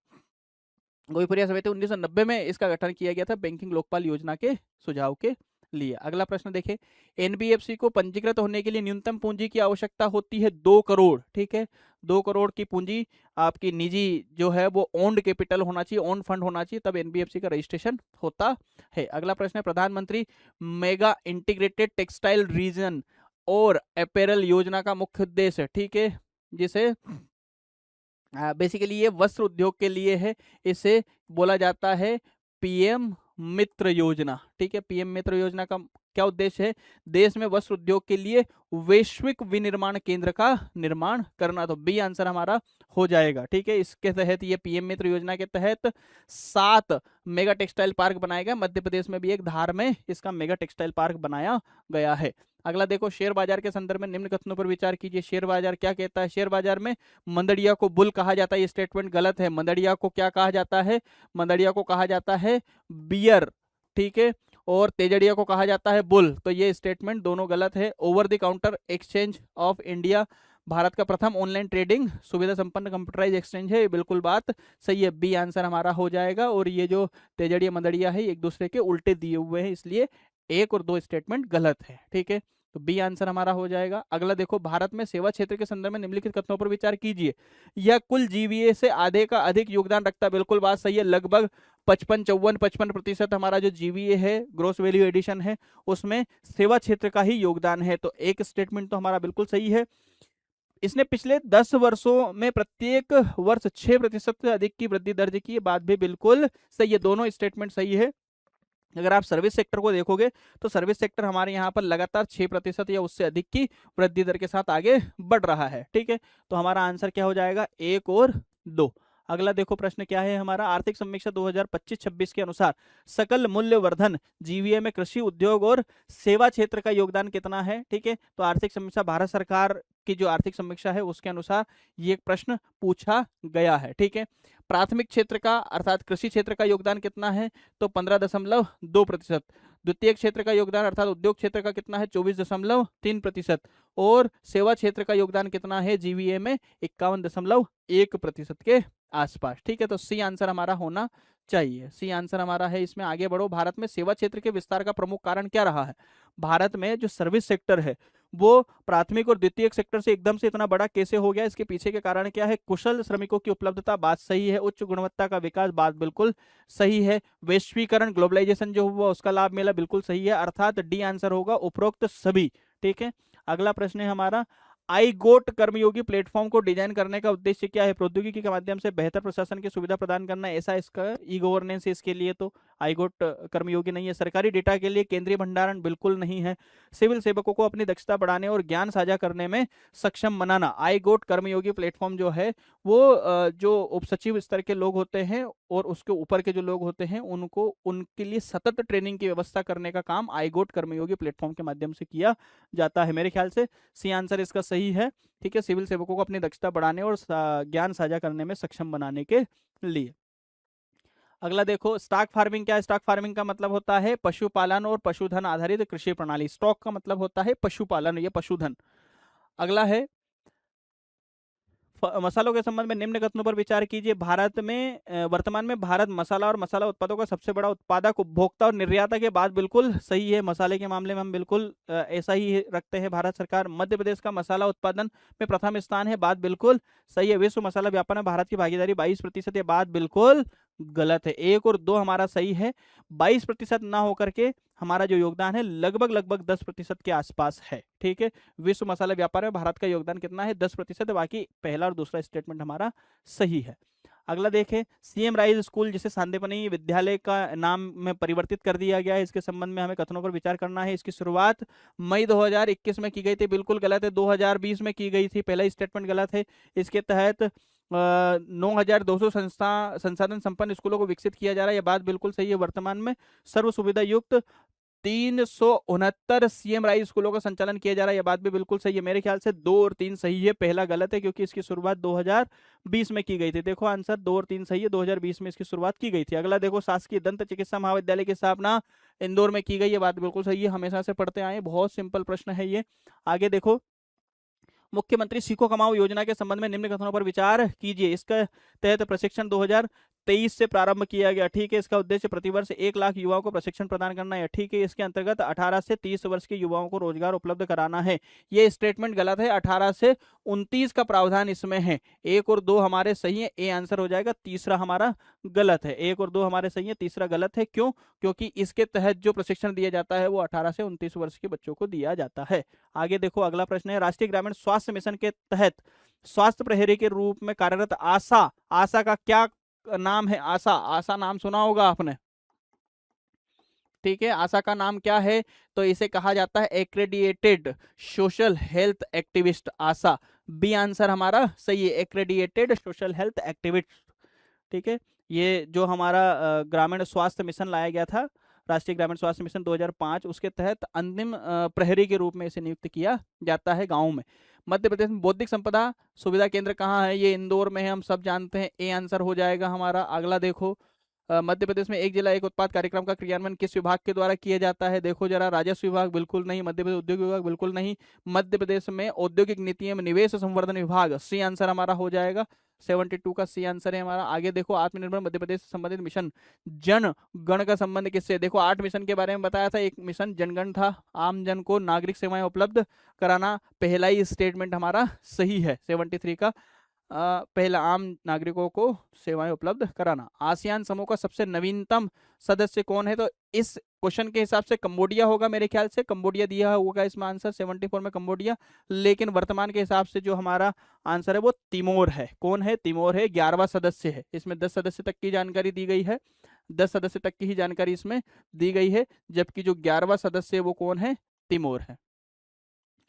गोईपुरिया समिति 1990 में इसका गठन किया गया था बैंकिंग लोकपाल योजना के सुझाव के लिए। अगला प्रश्न देखें, एनबीएफसी को पंजीकृत होने के लिए न्यूनतम पूंजी की आवश्यकता होती है 2 करोड़, ठीक है। 2 करोड़ की पूंजी आपकी निजी जो है वो ओन्ड कैपिटल होना चाहिए, ओन फंड होना चाहिए, तब एनबीएफसी का रजिस्ट्रेशन होता है। अगला प्रश्न है, प्रधानमंत्री मेगा इंटीग्रेटेड टेक्सटाइल रीजन और अपैरल योजना का मुख्य उद्देश्य, ठीक है, जिसे बेसिकली ये वस्त्र उद्योग के लिए है, इसे बोला जाता है पीएम मित्र योजना, ठीक है। पीएम मित्र योजना का क्या उद्देश्य है? देश में वस्त्र उद्योग के लिए वैश्विक विनिर्माण केंद्र का निर्माण करना, तो बी आंसर हमारा हो जाएगा, ठीक है। इसके तहत ये पीएम मित्र योजना के तहत 7 मेगा टेक्सटाइल पार्क बनाए गए। मध्य प्रदेश में भी एक धार में इसका मेगा टेक्सटाइल पार्क बनाया गया है। अगला देखो, शेयर बाजार के संदर्भ में निम्न कथनों पर विचार कीजिए। शेयर बाजार क्या कहता है? शेयर बाजार में मंदड़िया को बुल कहा जाता है, ये स्टेटमेंट गलत है। मंदड़िया को क्या कहा जाता है? मंदड़िया को कहा जाता है बियर, ठीक है, और तेजड़िया को कहा जाता है बुल, तो ये स्टेटमेंट दोनों गलत है। Over the counter exchange of India Bharat का प्रथम ऑनलाइन ट्रेडिंग सुविधा संपन्न कंप्यूटराइज एक्सचेंज है, बिल्कुल बात सही है। बी आंसर हमारा हो जाएगा। और ये जो तेजड़िया मंदड़िया है एक दूसरे के उल्टे दिए हुए हैं, इसलिए 1 और 2 स्टेटमेंट गलत है, ठीक है, तो बी आंसर हमारा हो जाएगा। अगला देखो, भारत में सेवा क्षेत्र के संदर्भ में निम्नलिखित कथनों पर विचार कीजिए। यह कुल जीवीए से आधे का अधिक योगदान रखता है, बिल्कुल बात सही है। लगभग 55 हमारा जो जीवीए है, ग्रोस वैल्यू एडिशन है, उसमें सेवा क्षेत्र का ही योगदान है, तो एक स्टेटमेंट तो हमारा बिल्कुल सही है। इसने पिछले 10 वर्षों में प्रत्येक वर्ष 6% से अधिक की वृद्धि दर्ज की, बात भी बिल्कुल सही है। दोनों स्टेटमेंट सही है। अगर आप सर्विस सेक्टर को देखोगे तो सर्विस सेक्टर हमारे यहाँ पर लगातार 6% या उससे अधिक की वृद्धि दर के साथ आगे बढ़ रहा है, ठीक है। तो हमारा आंसर क्या हो जाएगा? 1 और 2। अगला देखो, प्रश्न क्या है हमारा, आर्थिक समीक्षा 2025-26 के अनुसार सकल मूल्य वर्धन जीवीए में कृषि उद्योग और सेवा क्षेत्र का योगदान कितना है, ठीक है। तो आर्थिक समीक्षा भारत सरकार की जो आर्थिक समीक्षा है उसके अनुसार ये एक प्रश्न पूछा गया है, ठीक है। प्राथमिक क्षेत्र का अर्थात कृषि क्षेत्र का योगदान कितना है? तो 15.2%। द्वितीय क्षेत्र का योगदान अर्थात उद्योग क्षेत्र का कितना है? 24.3%। और सेवा क्षेत्र का योगदान कितना है जीवीए में? 51.1% के आसपास, ठीक है। तो सी आंसर हमारा होना चाहिए, सी आंसर हमारा है इसमें। आगे बढ़ो, भारत में सेवा क्षेत्र के विस्तार का प्रमुख कारण क्या रहा है? भारत में जो सर्विस सेक्टर है वो प्राथमिक और द्वितीयक सेक्टर से एकदम से इतना बड़ा कैसे हो गया? इसके पीछे के कारण क्या है? कुशल श्रमिकों की उपलब्धता, बात सही है। उच्च गुणवत्ता का विकास, बात बिल्कुल सही है। वैश्वीकरण, ग्लोबलाइजेशन जो हुआ उसका लाभ मिला, बिल्कुल सही है। अर्थात डी आंसर होगा उपरोक्त सभी, ठीक है। अगला प्रश्न है हमारा, आई गोट कर्मयोगी प्लेटफॉर्म को डिजाइन करने का उद्देश्य क्या है? प्रौद्योगिकी के माध्यम से बेहतर प्रशासन की सुविधा प्रदान करना, ऐसा इसका ई गवर्नेंस है। इसके लिए तो आई गोट कर्मयोगी नहीं है। सरकारी डेटा के लिए केंद्रीय भंडारण, बिल्कुल नहीं है। सिविल सेवकों को अपनी दक्षता बढ़ाने और ज्ञान साझा करने में सक्षम बनाना, आई गोट कर्मयोगी प्लेटफॉर्म जो है वो जो उप सचिव स्तर के लोग होते हैं और उसके ऊपर के जो लोग होते हैं उनको उनके लिए सतत ट्रेनिंग की व्यवस्था करने का काम आईगोट कर्मयोगी प्लेटफॉर्म के माध्यम से किया जाता है। मेरे ख्याल से सी आंसर इसका सही है। ठीक है, सिविल सेवकों को अपनी दक्षता बढ़ाने और ज्ञान साझा करने में सक्षम बनाने के लिए। अगला देखो, स्टॉक फार्मिंग क्या है? स्टॉक फार्मिंग का मतलब होता है पशुपालन और पशुधन आधारित कृषि प्रणाली। स्टॉक का मतलब होता है पशुपालन या पशुधन। अगला है मसालों के संबंध में निम्न कथनों पर विचार कीजिए। भारत में वर्तमान में भारत मसाला और मसाला उत्पादों का सबसे बड़ा उत्पादक, उपभोक्ता और निर्यातक। के बात बिल्कुल सही है। मसाले के मामले में हम बिल्कुल ऐसा ही रखते हैं। भारत सरकार मध्य प्रदेश का मसाला उत्पादन में प्रथम स्थान है। बात बिल्कुल सही है। विश्व मसाला व्यापार में भारत की भागीदारी 22%। ये बात बिल्कुल गलत है। 1 और 2 हमारा सही है। 22% ना होकर के हमारा जो योगदान है लगभग 10% के आसपास है। ठीक है, विश्व मसाला व्यापार में भारत का योगदान कितना है? 10%। बाकी पहला और दूसरा स्टेटमेंट हमारा सही है। अगला देखें, सीएम राइज स्कूल जिसे सांदीपनि विद्यालय का नाम में परिवर्तित कर दिया गया है, इसके संबंध में हमें कथनों पर विचार करना है। इसकी शुरुआत मई 2021 में की गई थी। बिल्कुल गलत है। 2020 में की गई थी। पहला स्टेटमेंट गलत है। इसके तहत 9200 संसाधन संपन्न स्कूलों को विकसित किया जा रहा है। यह बात बिल्कुल सही है। वर्तमान में सर्व सुविधा युक्त 369 सीएम राइज स्कूलों का संचालन किया जा रहा है। यह बात भी बिल्कुल सही है। मेरे ख्याल से 2 और 3 सही है। पहला गलत है क्योंकि इसकी शुरुआत 2020 में की गई थी। देखो आंसर 2 और 3 सही है। 2020 में इसकी शुरुआत की गई थी। अगला देखो, शासकीय दंत चिकित्सा महाविद्यालय की स्थापना इंदौर में की गई। ये बात बिल्कुल सही है। हमेशा से पढ़ते आए, बहुत सिंपल प्रश्न है ये। आगे देखो, मुख्यमंत्री सीखो कमाओ योजना के संबंध में निम्न कथनों पर विचार कीजिए। इसका तहत प्रशिक्षण 2023 से प्रारंभ किया गया। ठीक है, इसका उद्देश्य प्रतिवर्ष 1 लाख युवाओं को प्रशिक्षण प्रदान करना है। ठीक है, इसके अंतर्गत 18 से 30 वर्ष के युवाओं को रोजगार उपलब्ध कराना है। ये स्टेटमेंट गलत है। 18 से 29 का प्रावधान इसमें है। 1 और 2 हमारे सही है। ए आंसर हो जाएगा। तीसरा हमारा गलत है। 1 और 2 हमारे सही है, तीसरा गलत है। क्यों? क्योंकि इसके तहत जो प्रशिक्षण दिया जाता है वो 18 से 29 वर्ष के बच्चों को दिया जाता है। आगे देखो, अगला प्रश्न है, राष्ट्रीय ग्रामीण स्वास्थ्य मिशन के तहत स्वास्थ्य प्रहरी के रूप में कार्यरत आशा, आशा का क्या नाम है? आशा, आशा नाम सुना होगा आपने। ठीक है, आशा का नाम क्या है? तो इसे कहा जाता है एक्रेडिएटेड सोशल हेल्थ एक्टिविस्ट। आशा, बी आंसर हमारा सही है, एक्रेडिएटेड सोशल हेल्थ एक्टिविस्ट। ठीक है, ये जो हमारा ग्रामीण स्वास्थ्य मिशन लाया गया था, राष्ट्रीय ग्रामीण स्वास्थ्य मिशन 2005, उसके तहत अंतिम प्रहरी के रूप में इसे नियुक्त किया जाता है गाँव में। मध्य प्रदेश में बौद्धिक संपदा सुविधा केंद्र कहाँ है? ये इंदौर में है, हम सब जानते हैं। ए आंसर हो जाएगा हमारा। अगला देखो, मध्य प्रदेश में एक जिला एक उत्पाद कार्यक्रम का क्रियान्वयन किस विभाग के द्वारा किया जाता है? देखो जरा, राजस्व विभाग बिल्कुल नहीं, मध्य प्रदेश उद्योग विभाग बिल्कुल नहीं, मध्य प्रदेश में औद्योगिक नीति एवं निवेश संवर्धन विभाग। सी आंसर हमारा हो जाएगा। 72 का सी आंसर है हमारा। आगे देखो, आत्मनिर्भर मध्य प्रदेश से संबंधित मिशन जन गण का संबंध किससे? देखो 8 मिशन के बारे में बताया था। एक मिशन जनगण था, आम जन को नागरिक सेवाएं उपलब्ध कराना। पहला ही स्टेटमेंट हमारा सही है। 73 का पहला, आम नागरिकों को सेवाएं उपलब्ध कराना। आसियान समूह का सबसे नवीनतम सदस्य कौन है? तो इस क्वेश्चन के हिसाब से कंबोडिया होगा मेरे ख्याल से। कंबोडिया दिया होगा इसमें आंसर, 74 में कंबोडिया। लेकिन वर्तमान के हिसाब से जो हमारा आंसर है वो तिमोर है। कौन है? तिमोर है। 11वां सदस्य है। इसमें 10 सदस्य तक की जानकारी दी गई है। 10 सदस्य तक की ही जानकारी इसमें दी गई है, जबकि जो 11वां सदस्य है वो कौन है? तिमोर है।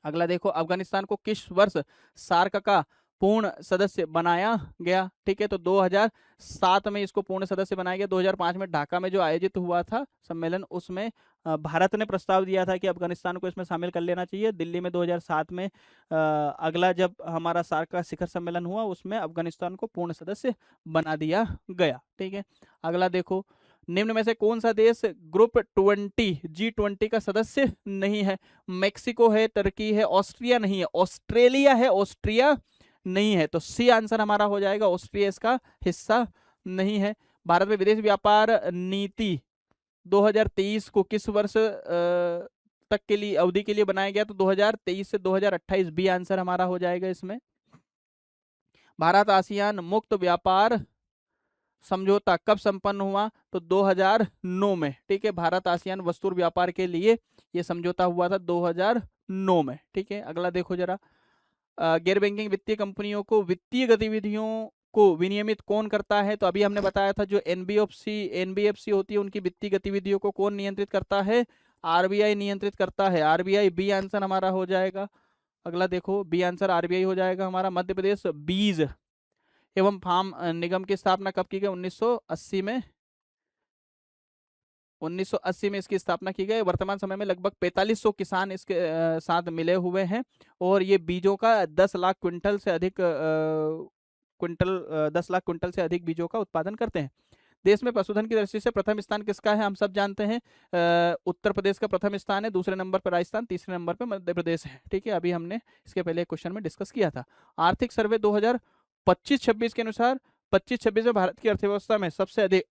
अगला देखो, अफगानिस्तान को किस वर्ष सार्क का पूर्ण सदस्य बनाया गया? ठीक है, तो 2007 में इसको पूर्ण सदस्य बनाया गया। 2005 में ढाका में जो आयोजित हुआ था सम्मेलन, उसमें भारत ने प्रस्ताव दिया था कि अफगानिस्तान को इसमें शामिल कर लेना चाहिए। दिल्ली में 2007 में अगला जब हमारा सार्क का शिखर सम्मेलन हुआ, उसमें अफगानिस्तान को पूर्ण सदस्य बना दिया गया। ठीक है, अगला देखो, निम्न में से कौन सा देश ग्रुप 20 G20 का सदस्य नहीं है? मेक्सिको है, तुर्की है, ऑस्ट्रिया नहीं है, ऑस्ट्रेलिया है, ऑस्ट्रिया नहीं है। तो सी आंसर हमारा हो जाएगा, ऑस्ट्रिया इसका हिस्सा नहीं है। भारत में विदेश व्यापार नीति 2023 को किस वर्ष तक के लिए अवधि के लिए बनाया गया? तो 2023 से 2028, बी आंसर हमारा हो जाएगा इसमें। भारत आसियान मुक्त व्यापार समझौता कब संपन्न हुआ? तो 2009 में। ठीक है, भारत आसियान वस्तु व्यापार के लिए यह समझौता हुआ था 2009 में। ठीक है, अगला देखो जरा, गैर बैंकिंग वित्तीय कंपनियों को वित्तीय गतिविधियों को विनियमित कौन करता है? तो अभी हमने बताया था, जो एनबीएफसी होती है उनकी वित्तीय गतिविधियों को कौन नियंत्रित करता है? आरबीआई नियंत्रित करता है। आरबीआई, बी आंसर हमारा हो जाएगा। अगला देखो, बी आंसर आरबीआई हो जाएगा हमारा। मध्य प्रदेश बीज एवं फार्म निगम की स्थापना कब की गई? 1980 में। 1980 में इसकी स्थापना की गई। वर्तमान समय में लगभग 4500 किसान इसके साथ मिले हुए हैं और ये बीजों का 10 लाख क्विंटल से अधिक 10 लाख क्विंटल से अधिक बीजों का उत्पादन करते हैं। देश में पशुधन की दृष्टि से प्रथम स्थान किसका है? हम सब जानते हैं उत्तर प्रदेश का प्रथम स्थान है, दूसरे नंबर पर राजस्थान, तीसरे नंबर पर मध्य प्रदेश है। ठीक है, अभी हमने इसके पहले क्वेश्चन में डिस्कस किया था। आर्थिक सर्वे 2025-26 के अनुसार 25-26 में भारत की अर्थव्यवस्था में सबसे अधिक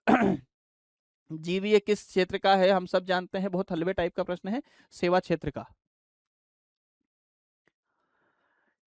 जीवीए किस क्षेत्र का है? हम सब जानते हैं, बहुत हलवे टाइप का प्रश्न है, सेवा क्षेत्र का।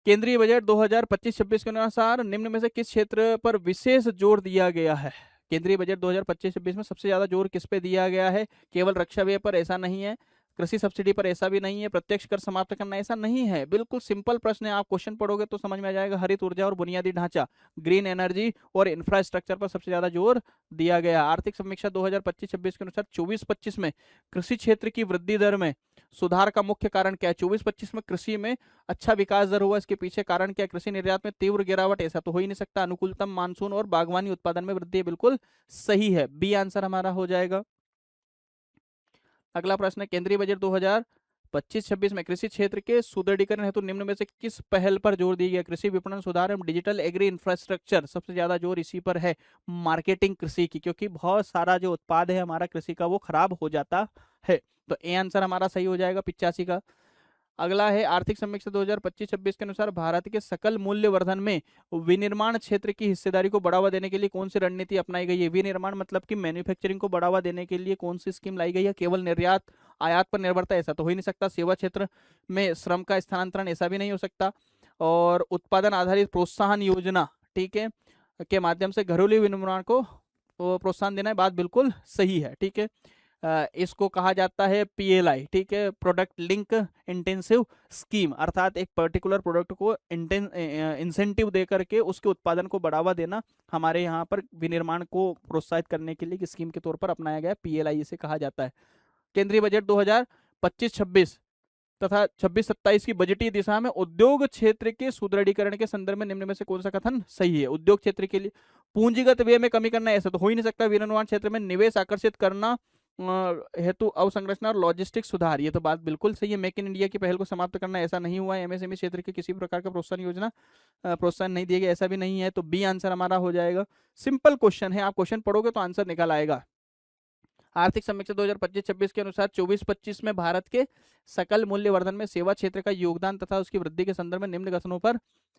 केंद्रीय बजट 2025-26 के अनुसार निम्न में से किस क्षेत्र पर विशेष जोर दिया गया है? केंद्रीय बजट 2025-26 में सबसे ज्यादा जोर किस पे दिया गया है? केवल रक्षा व्यय पर? ऐसा नहीं है। कृषि सब्सिडी पर? ऐसा भी नहीं है। प्रत्यक्ष कर समाप्त करना? ऐसा नहीं है। बिल्कुल सिंपल प्रश्न है, आप क्वेश्चन पढ़ोगे तो समझ में आ जाएगा। हरित ऊर्जा और बुनियादी ढांचा, ग्रीन एनर्जी और इंफ्रास्ट्रक्चर पर सबसे ज्यादा जोर दिया गया। आर्थिक समीक्षा 2025-26 के अनुसार 24-25 में कृषि क्षेत्र की वृद्धि दर में सुधार का मुख्य कारण क्या है? 24-25 में कृषि में अच्छा विकास दर हुआ, इसके पीछे कारण क्या? कृषि निर्यात में तीव्र गिरावट? ऐसा तो हो ही नहीं सकता। अनुकूलतम मानसून और बागवानी उत्पादन में वृद्धि? बिल्कुल सही है, बी आंसर हमारा हो जाएगा। अगला प्रश्न है, केंद्रीय बजट 2025-26 में कृषि क्षेत्र के सुदृढ़ीकरण हेतु निम्न में से किस पहल पर जोर दिया गया? कृषि विपणन सुधार एवं डिजिटल एग्री इंफ्रास्ट्रक्चर। सबसे ज्यादा जोर इसी पर है, मार्केटिंग कृषि की, क्योंकि बहुत सारा जो उत्पाद है हमारा कृषि का वो खराब हो जाता है। तो ए आंसर हमारा सही हो जाएगा 85 का। अगला है, आर्थिक समीक्षा 2025-26 के अनुसार भारत के सकल मूल्य वर्धन में विनिर्माण क्षेत्र की हिस्सेदारी को बढ़ावा देने के लिए कौन सी रणनीति अपनाई गई है? विनिर्माण मतलब कि मैन्युफैक्चरिंग को बढ़ावा देने के लिए कौन सी स्कीम लाई गई है? केवल निर्यात आयात पर निर्भरता? ऐसा तो हो ही नहीं सकता। सेवा क्षेत्र में श्रम का स्थानांतरण? ऐसा भी नहीं हो सकता। और उत्पादन आधारित प्रोत्साहन योजना, ठीक है, के माध्यम से घरेलू विनिर्माण को प्रोत्साहन देना है, बात बिल्कुल सही है। ठीक है, इसको कहा जाता है पीएलआई, ठीक है, प्रोडक्ट लिंक इंटेंसिव स्कीम, अर्थात एक पर्टिकुलर प्रोडक्ट को इंसेंटिव दे करके उसके उत्पादन को बढ़ावा देना हमारे यहाँ पर विनिर्माण को प्रोत्साहित करने के लिए स्कीम के तौर पर अपनाया गया, पीएलआई इसे कहा जाता है। केंद्रीय बजट 2025-26 तथा 26-27 की बजटीय दिशा में उद्योग क्षेत्र के सुदृढ़ीकरण के संदर्भ में निम्न में से कौन सा कथन सही है? उद्योग क्षेत्र के लिए पूंजीगत व्यय में कमी करना? ऐसा तो हो ही नहीं सकता। विनिर्माण क्षेत्र में निवेश आकर्षित करना हेतु अवसंरचना और लॉजिस्टिक सुधार, ये तो बात बिल्कुल सही है। मेक इन इंडिया की पहल को समाप्त करना? ऐसा नहीं हुआ है। एमएसएमई क्षेत्र के किसी प्रकार का प्रोत्साहन नहीं दिया गया? ऐसा भी नहीं है। तो बी आंसर हमारा हो जाएगा। सिंपल क्वेश्चन है, आप क्वेश्चन पढ़ोगे तो आंसर निकल आएगा। आर्थिक समीक्षा 2025-26 के अनुसार 24-25 में भारत के सकल मूल्य वर्धन में सेवा क्षेत्र का योगदान तथा उसकी वृद्धि के संदर्भ में निम्न कथनों पर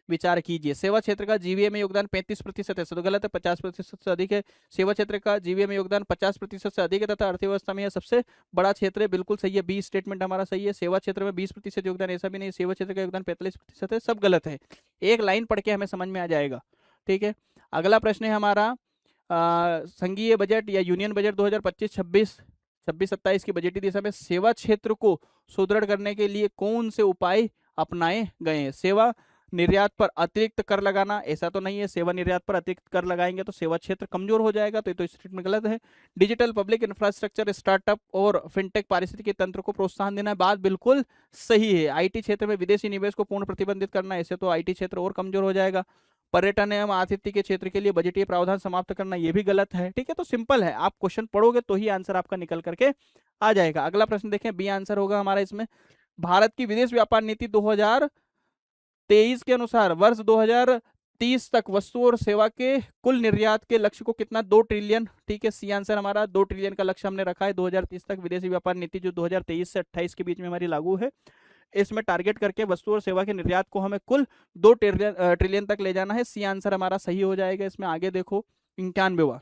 विचार कीजिए। सेवा क्षेत्र का जीवीए में योगदान 35% है, तो गलत है, 50% से अधिक है। सेवा क्षेत्र का जीवीए में योगदान 50% से अधिक है तथा अर्थव्यवस्था में यह सबसे बड़ा क्षेत्र है, बिल्कुल सही है। बी स्टेटमेंट हमारा सही है। सेवा क्षेत्र में 20% योगदान? ऐसा भी नहीं, सेवा क्षेत्र का योगदान 45% है, सब गलत है। एक लाइन पढ़ के हमें समझ में आ जाएगा। ठीक है, अगला प्रश्न है हमारा, संघीय बजट या यूनियन बजट 2025-26 26-27 की बजटीय दिशा में सेवा क्षेत्र को सुदृढ़ करने के लिए कौन से उपाय अपनाए गए हैं? सेवा निर्यात पर अतिरिक्त कर लगाना? ऐसा तो नहीं है। सेवा निर्यात पर अतिरिक्त कर लगाएंगे तो सेवा क्षेत्र कमजोर हो जाएगा, तो ये तो स्टेटमेंट गलत है। डिजिटल पब्लिक इंफ्रास्ट्रक्चर, स्टार्टअप और फिनटेक पारिस्थितिकी तंत्र को प्रोत्साहन देना, बात बिल्कुल सही है। आईटी क्षेत्र में विदेशी निवेश को पूर्ण प्रतिबंधित करना, ऐसे तो आईटी क्षेत्र और कमजोर हो जाएगा। पर्यटन एवं आतिथ्य के क्षेत्र के लिए बजटीय प्रावधान समाप्त करना, ये भी गलत है। ठीक है, तो सिंपल है, आप क्वेश्चन पढ़ोगे तो ही आंसर आपका निकल करके आ जाएगा। अगला प्रश्न देखें, बी आंसर होगा हमारा इसमें। भारत की विदेश व्यापार नीति 2023 के अनुसार वर्ष 2030 तक वस्तु और सेवा के कुल निर्यात के लक्ष्य को कितना? 2 ट्रिलियन। ठीक है, सी आंसर हमारा 2 ट्रिलियन का लक्ष्य हमने रखा है 2030 तक। विदेशी व्यापार नीति जो 2023 से 28 के बीच में हमारी लागू है, इसमें टारगेट करके वस्तु और सेवा के निर्यात को हमें कुल 2 ट्रिलियन तक ले जाना है। सी आंसर हमारा सही हो जाएगा इसमें। आगे देखो 91वां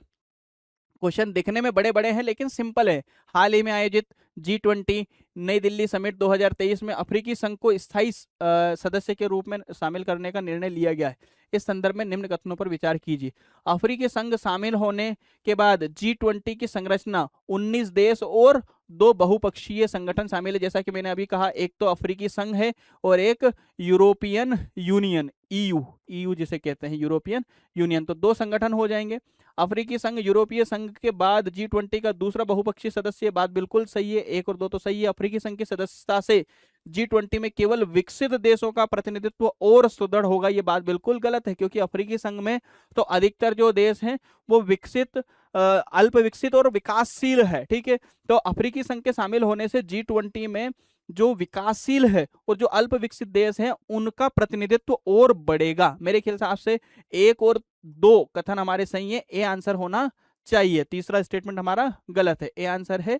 क्वेश्चन, दिखने में बड़े बड़े हैं लेकिन सिंपल है। हाल ही में आयोजित G20 नई दिल्ली समिट 2023 में अफ्रीकी संघ को स्थायी सदस्य के रूप में शामिल करने का निर्णय लिया गया है। इस संदर्भ में निम्न कथनों पर विचार कीजिए। अफ्रीकी संघ शामिल होने के बाद G20 की संरचना 19 देश और 2 बहुपक्षीय संगठन शामिल है। जैसा कि मैंने अभी कहा, एक तो अफ्रीकी संघ है और एक यूरोपियन यूनियन, EU जिसे कहते हैं, यूरोपियन यूनियन। तो 2 संगठन हो जाएंगे। अफ्रीकी संघ यूरोपीय संघ के बाद G20 का दूसरा बहुपक्षीय सदस्य, बात बिल्कुल सही है। 1 और 2 तो सही है। अफ्रीकी संघ की सदस्यता से G20 में केवल विकसित देशों का प्रतिनिधित्व और सुदृढ़ होगा, ये बात बिल्कुल गलत है, क्योंकि अफ्रीकी संघ में तो अधिकतर जो देश हैं वो विकसित, अल्प विकसित और विकासशील है। ठीक है, तो अफ्रीकी संघ के शामिल होने से G20 में जो विकासशील है और जो अल्प विकसित देश हैं उनका प्रतिनिधित्व और बढ़ेगा। मेरे ख्याल से आपसे 1 और 2 कथन हमारे सही है, ए आंसर होना चाहिए। तीसरा स्टेटमेंट हमारा गलत है, ए आंसर है।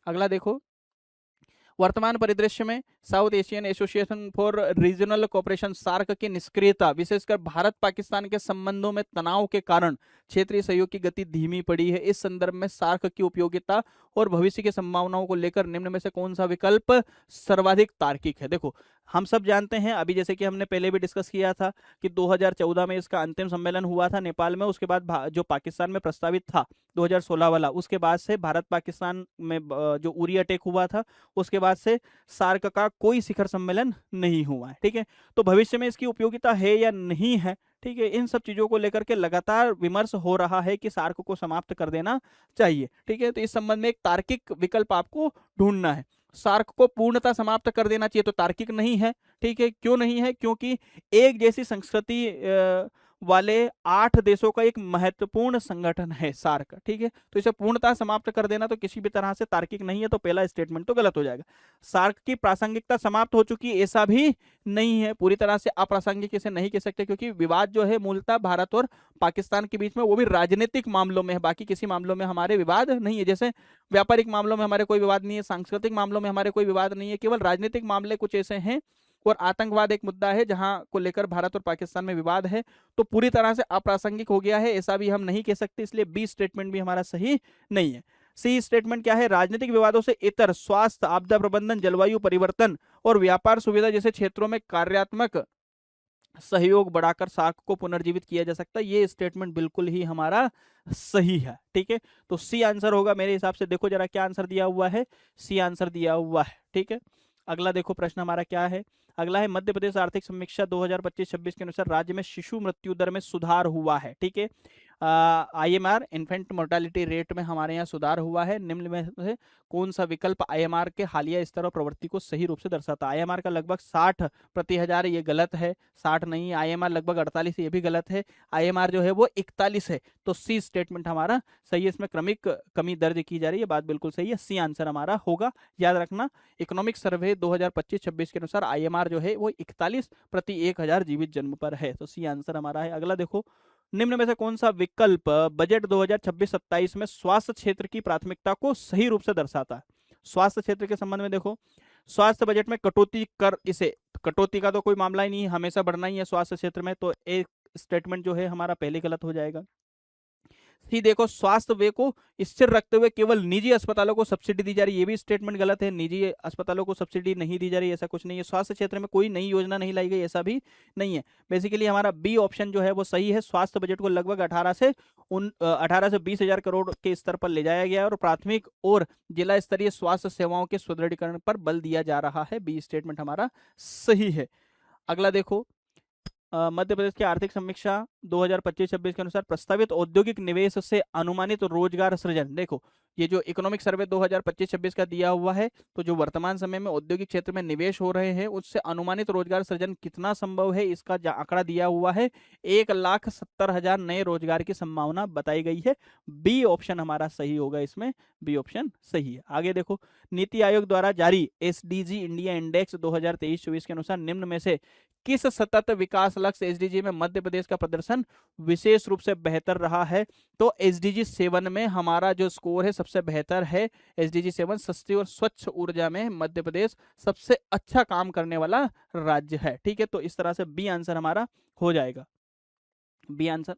अगला देखो, वर्तमान परिदृश्य में South Asian Association for Regional Cooperation SAARC की निष्क्रियता विशेषकर भारत पाकिस्तान के संबंधों में तनाव के कारण क्षेत्रीय सहयोग की गति धीमी पड़ी है। इस संदर्भ में सार्क की उपयोगिता और भविष्य की संभावनाओं को लेकर निम्न में से कौन सा विकल्प सर्वाधिक तार्किक है? देखो, हम सब जानते हैं, अभी जैसे कि हमने पहले भी डिस्कस किया था कि 2014 में इसका अंतिम सम्मेलन हुआ था नेपाल में, उसके बाद जो पाकिस्तान में प्रस्तावित था 2016 वाला, उसके बाद से भारत पाकिस्तान में जो उरी अटैक हुआ था, उसके बाद से सार्क का कोई शिखर सम्मेलन नहीं हुआ है। ठीक है, तो भविष्य में इसकी उपयोगिता है या नहीं है, ठीक है, इन सब चीजों को लेकर के लगातार विमर्श हो रहा है कि सार्क को समाप्त कर देना चाहिए। ठीक है, तो इस संबंध में एक तार्किक विकल्प आपको ढूंढना है। सार्क को पूर्णतः समाप्त कर देना चाहिए तो तार्किक नहीं है। ठीक है, क्यों नहीं है? क्योंकि एक जैसी संस्कृति वाले 8 देशों का एक महत्वपूर्ण संगठन है सार्क। ठीक है, तो इसे पूर्णतः समाप्त कर देना तो किसी भी तरह से तार्किक नहीं है, तो पहला स्टेटमेंट तो गलत हो जाएगा। सार्क की प्रासंगिकता समाप्त हो चुकी है, ऐसा भी नहीं है, पूरी तरह से अप्रासंगिक इसे नहीं कह सकते, क्योंकि विवाद जो है मूलतः भारत और पाकिस्तान के बीच में, वो भी राजनीतिक मामलों में है, बाकी किसी मामलों में हमारे विवाद नहीं है। जैसे व्यापारिक मामलों में हमारे कोई विवाद नहीं है, सांस्कृतिक मामलों में हमारे कोई विवाद नहीं है, केवल राजनीतिक मामले कुछ ऐसे हैं, और आतंकवाद एक मुद्दा है जहां को लेकर भारत और पाकिस्तान में विवाद है, तो पूरी तरह से अप्रासंगिक हो गया है, ऐसा भी हम नहीं कह सकते, इसलिए बी स्टेटमेंट भी हमारा सही नहीं है। सी स्टेटमेंट क्या है? राजनीतिक विवादों से इतर स्वास्थ्य, आपदा प्रबंधन, जलवायु परिवर्तन और व्यापार सुविधा जैसे क्षेत्रों में कार्यात्मक सहयोग बढ़ाकर सार्क को पुनर्जीवित किया जा सकता है। ये स्टेटमेंट बिल्कुल ही हमारा सही है। ठीक है, तो सी आंसर होगा मेरे हिसाब से। देखो जरा क्या आंसर दिया हुआ है, सी आंसर दिया हुआ है। ठीक है, अगला देखो प्रश्न हमारा क्या है। अगला है, मध्य प्रदेश आर्थिक समीक्षा 2025-26 के अनुसार राज्य में शिशु मृत्यु दर में सुधार हुआ है। ठीक है, IMR इन्फेंट मोर्टालिटी रेट में हमारे यहाँ सुधार हुआ है। निम्न में से कौन सा विकल्प IMR के हालिया स्तर और प्रवृत्ति को सही रूप से दर्शाता है? IMR का लगभग 60 प्रति हजार, ये गलत है, 60 नहीं। IMR लगभग 48, ये भी गलत है। IMR जो है वो 41 है, तो सी स्टेटमेंट हमारा सही है। इसमें क्रमिक कमी दर्ज की जा रही है, बात बिल्कुल सही है, सी आंसर हमारा होगा। याद रखना, इकोनॉमिक सर्वे 2025-26 के अनुसार IMR जो है वो 41 प्रति 1000 जीवित जन्म पर है, तो सी आंसर हमारा है। अगला देखो, निम्न में से कौन सा विकल्प बजट 2026-27 में स्वास्थ्य क्षेत्र की प्राथमिकता को सही रूप से दर्शाता है? स्वास्थ्य क्षेत्र के संबंध में देखो, स्वास्थ्य बजट में कटौती कर, इसे कटौती का तो कोई मामला ही नहीं, हमेशा बढ़ना ही है स्वास्थ्य क्षेत्र में, तो एक स्टेटमेंट जो है हमारा पहले गलत हो जाएगा। सी देखो, स्वास्थ्य व्यय को स्थिर रखते हुए केवल निजी अस्पतालों को सब्सिडी दी जा रही है, ये भी स्टेटमेंट गलत है। निजी अस्पतालों को सब्सिडी नहीं दी जा रही, ऐसा कुछ नहीं है। स्वास्थ्य क्षेत्र में कोई नई योजना नहीं लाई गई, ऐसा भी नहीं है। बेसिकली हमारा बी ऑप्शन जो है वो सही है। स्वास्थ्य बजट को लगभग 18 से 20 हजार करोड़ के स्तर पर ले जाया गया है और प्राथमिक और जिला स्तरीय स्वास्थ्य सेवाओं के सुदृढ़ीकरण पर बल दिया जा रहा है। बी स्टेटमेंट हमारा सही है। अगला देखो, मध्य प्रदेश की आर्थिक समीक्षा 2025-26 के अनुसार प्रस्तावित औद्योगिक निवेश से अनुमानित रोजगार सृजन। देखो, ये जो इकोनॉमिक सर्वे 2025-26 का दिया हुआ है, तो जो वर्तमान समय में औद्योगिक क्षेत्र में निवेश हो रहे हैं उससे अनुमानित रोजगार सृजन कितना संभव है, इसका आंकड़ा दिया हुआ है। 1,70,000 नए रोजगार की संभावना बताई गई है। बी ऑप्शन हमारा सही होगा, इसमें बी ऑप्शन सही है। आगे देखो, नीति आयोग द्वारा जारी SDG इंडिया इंडेक्स 2023-24 के अनुसार निम्न में से किस सतत विकास लक्ष्य SDG में मध्य प्रदेश का प्रदर्शन विशेष रूप से बेहतर रहा है? तो SDG 7 में हमारा जो स्कोर है सबसे बेहतर है। SDG 7 सस्ती और स्वच्छ ऊर्जा में मध्य प्रदेश सबसे अच्छा काम करने वाला राज्य है। ठीक है, तो इस तरह से बी आंसर हमारा हो जाएगा। बी आंसर,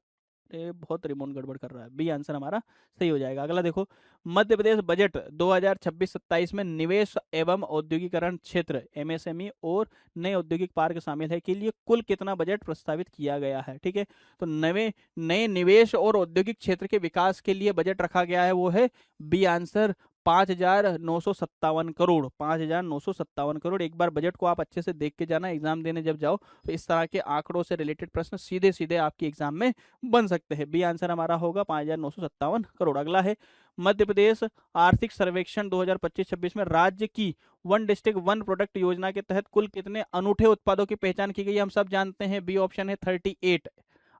बहुत रिमोट गड़बड़ कर रहा है, बी आंसर हमारा सही हो जाएगा। अगला देखो, मध्य प्रदेश बजट 2026-27 में निवेश एवं औद्योगिकरण क्षेत्र MSME और नए औद्योगिक पार्क शामिल है के लिए कुल कितना बजट प्रस्तावित किया गया है? ठीक है, तो नए निवेश और औद्योगिक क्षेत्र के विकास के लिए बजट रखा गया है वो है बी आंसर 5,957 करोड़, 5,957 करोड़। एक बार बजट को आप अच्छे से देख के जाना, एग्जाम देने जब जाओ तो इस तरह के आंकड़ों से रिलेटेड प्रश्न सीधे सीधे आपकी एग्जाम में बन सकते हैं। बी आंसर हमारा होगा 5,957 करोड़। अगला है मध्य प्रदेश आर्थिक सर्वेक्षण 2025-26 में राज्य की वन डिस्ट्रिक्ट वन प्रोडक्ट योजना के तहत कुल कितने अनूठे उत्पादों की पहचान की गई, हम सब जानते हैं। बी ऑप्शन है 38,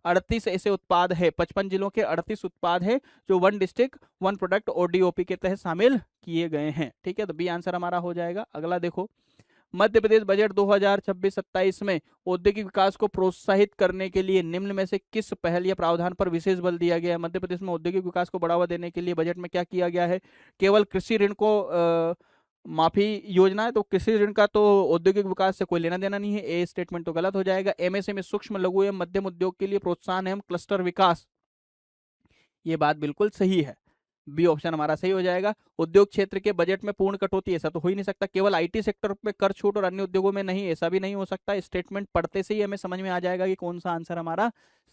38 ऐसे उत्पाद है, 55 जिलों के 38 उत्पाद है जो one district one product ODOP के तहत शामिल किए गए हैं। ठीक है, तो बी आंसर हमारा हो जाएगा। अगला देखो, मध्य प्रदेश बजट 2026-27 में औद्योगिक विकास को प्रोत्साहित करने के लिए निम्न में से किस पहल या प्रावधान पर विशेष बल दिया गया है। मध्य प्रदेश में औद्योगिक विकास को बढ़ावा देने के लिए बजट में क्या किया गया है? केवल कृषि ऋण को माफी योजना है, तो कृषि ऋण का तो औद्योगिक विकास से कोई लेना देना नहीं है, ए स्टेटमेंट तो गलत हो जाएगा। एमएसएमई सूक्ष्म लघु एवं मध्यम उद्योग के लिए प्रोत्साहन एवं क्लस्टर विकास, ये बात बिल्कुल सही है, बी ऑप्शन हमारा सही हो जाएगा। उद्योग क्षेत्र के बजट में पूर्ण कटौती, ऐसा तो हो ही नहीं सकता। केवल आईटी सेक्टर में कर छूट और अन्य उद्योगों में नहीं, ऐसा भी नहीं हो सकता। स्टेटमेंट पढ़ते से ही हमें समझ में आ जाएगा कि कौन सा आंसर हमारा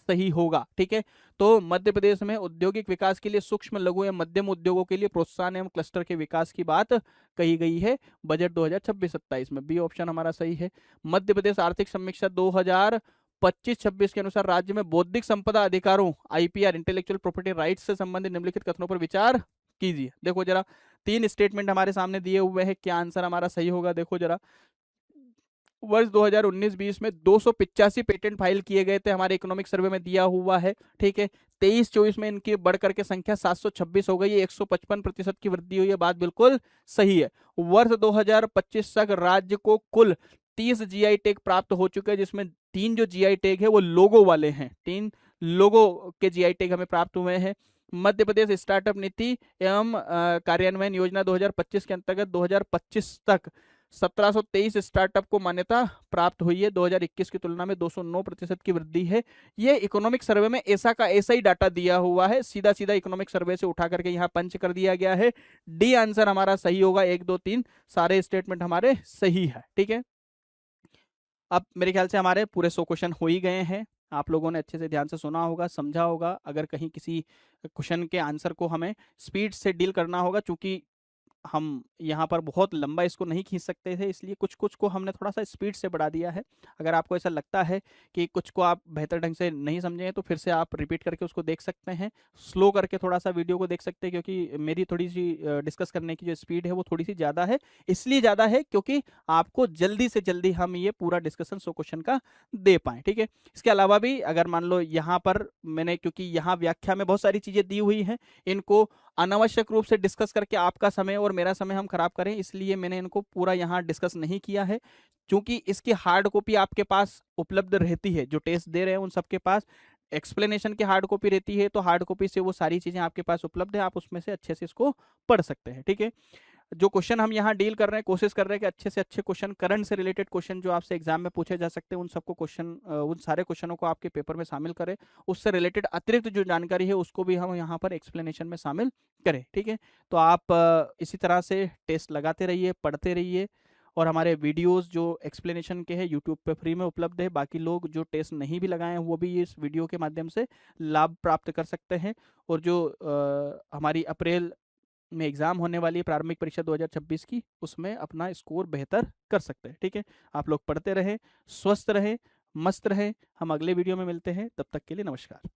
सही होगा। ठीक है, तो मध्य प्रदेश में औद्योगिक विकास के लिए सूक्ष्म लघु एवं मध्यम उद्योगों के लिए प्रोत्साहन एवं क्लस्टर के विकास की बात कही गई है बजट 2026-27 में, बी ऑप्शन हमारा सही है। मध्य प्रदेश आर्थिक समीक्षा 2025-26 के अनुसार राज्य में बौद्धिक संपदा अधिकारों आईपीआर इंटेलेक्चुअल प्रॉपर्टी राइट्स से संबंधित निम्नलिखित कथनों पर विचार कीजिए। देखो जरा, 3 स्टेटमेंट हमारे सामने दिए हुए हैं, क्या आंसर हमारा सही होगा? देखो जरा, वर्ष 2019-20 में 285 पेटेंट फाइल किए गए थे, हमारे इकोनॉमिक सर्वे में दिया हुआ है। ठीक है, 23-24 में इनकी बढ़कर के संख्या 726 हो गई है, 155% की वृद्धि हुई है, बात बिल्कुल सही है। वर्ष 2025 तक राज्य को कुल 30 जीआई टैग प्राप्त हो चुके हैं, जिसमें 3 जो जीआई टैग है वो लोगो वाले हैं, 3 लोगो के जीआई टैग हमें प्राप्त हुए हैं। मध्य प्रदेश स्टार्टअप नीति एवं कार्यान्वयन योजना 2025 के अंतर्गत 2025 तक 1723 स्टार्टअप को मान्यता प्राप्त हुई है, 2021 की तुलना में 209% की वृद्धि है। ये इकोनॉमिक सर्वे में ऐसा का ऐसा ही डाटा दिया हुआ है, सीधा सीधा इकोनॉमिक सर्वे से उठा करके यहाँ पंच कर दिया गया है। डी आंसर हमारा सही होगा, 1 2 3 सारे स्टेटमेंट हमारे सही है। ठीक है, अब मेरे ख्याल से हमारे पूरे 100 क्वेश्चन हो ही गए हैं, आप लोगों ने अच्छे से ध्यान से सुना होगा, समझा होगा। अगर कहीं किसी क्वेश्चन के आंसर को हमें स्पीड से डील करना होगा, चूंकि हम यहाँ पर बहुत लंबा इसको नहीं खींच सकते थे, इसलिए कुछ कुछ को हमने थोड़ा सा स्पीड से बढ़ा दिया है। अगर आपको ऐसा लगता है कि कुछ को आप बेहतर ढंग से नहीं समझे तो फिर से आप रिपीट करके उसको देख सकते हैं, स्लो करके थोड़ा सा वीडियो को देख सकते हैं, क्योंकि मेरी थोड़ी सी डिस्कस करने की जो स्पीड है वो थोड़ी सी ज़्यादा है। इसलिए ज़्यादा है क्योंकि आपको जल्दी से जल्दी हम ये पूरा डिस्कशन 100 क्वेश्चन का दे पाएँ। ठीक है, इसके अलावा भी अगर मान लो यहाँ पर मैंने, क्योंकि यहाँ व्याख्या में बहुत सारी चीज़ें दी हुई हैं, इनको अनावश्यक रूप से डिस्कस करके आपका समय और मेरा समय हम खराब करें, इसलिए मैंने इनको पूरा यहाँ डिस्कस नहीं किया है। क्योंकि इसकी हार्ड कॉपी आपके पास उपलब्ध रहती है, जो टेस्ट दे रहे हैं उन सबके पास एक्सप्लेनेशन की हार्ड कॉपी रहती है, तो हार्ड कॉपी से वो सारी चीजें आपके पास उपलब्ध है, आप उसमें से अच्छे से इसको पढ़ सकते हैं। ठीक है, जो क्वेश्चन हम यहाँ डील कर रहे हैं, कोशिश कर रहे हैं कि अच्छे से अच्छे क्वेश्चन, करंट से रिलेटेड क्वेश्चन जो आपसे एग्जाम में पूछे जा सकते हैं, उन सबको क्वेश्चन, उन सारे क्वेश्चनों को आपके पेपर में शामिल करें। उससे रिलेटेड अतिरिक्त जो जानकारी है उसको भी हम यहाँ पर एक्सप्लेनेशन में शामिल करें। ठीक है, तो आप इसी तरह से टेस्ट लगाते रहिए, पढ़ते रहिए, और हमारे वीडियोस जो एक्सप्लेनेशन के हैं यूट्यूब पे फ्री में उपलब्ध है। बाकी लोग जो टेस्ट नहीं भी लगाए हैं वो भी इस वीडियो के माध्यम से लाभ प्राप्त कर सकते हैं। और जो हमारी अप्रैल में एग्जाम होने वाली है प्रारंभिक परीक्षा 2026 की, उसमें अपना स्कोर बेहतर कर सकते हैं। ठीक है, आप लोग पढ़ते रहें, स्वस्थ रहें, मस्त रहें। हम अगले वीडियो में मिलते हैं, तब तक के लिए नमस्कार।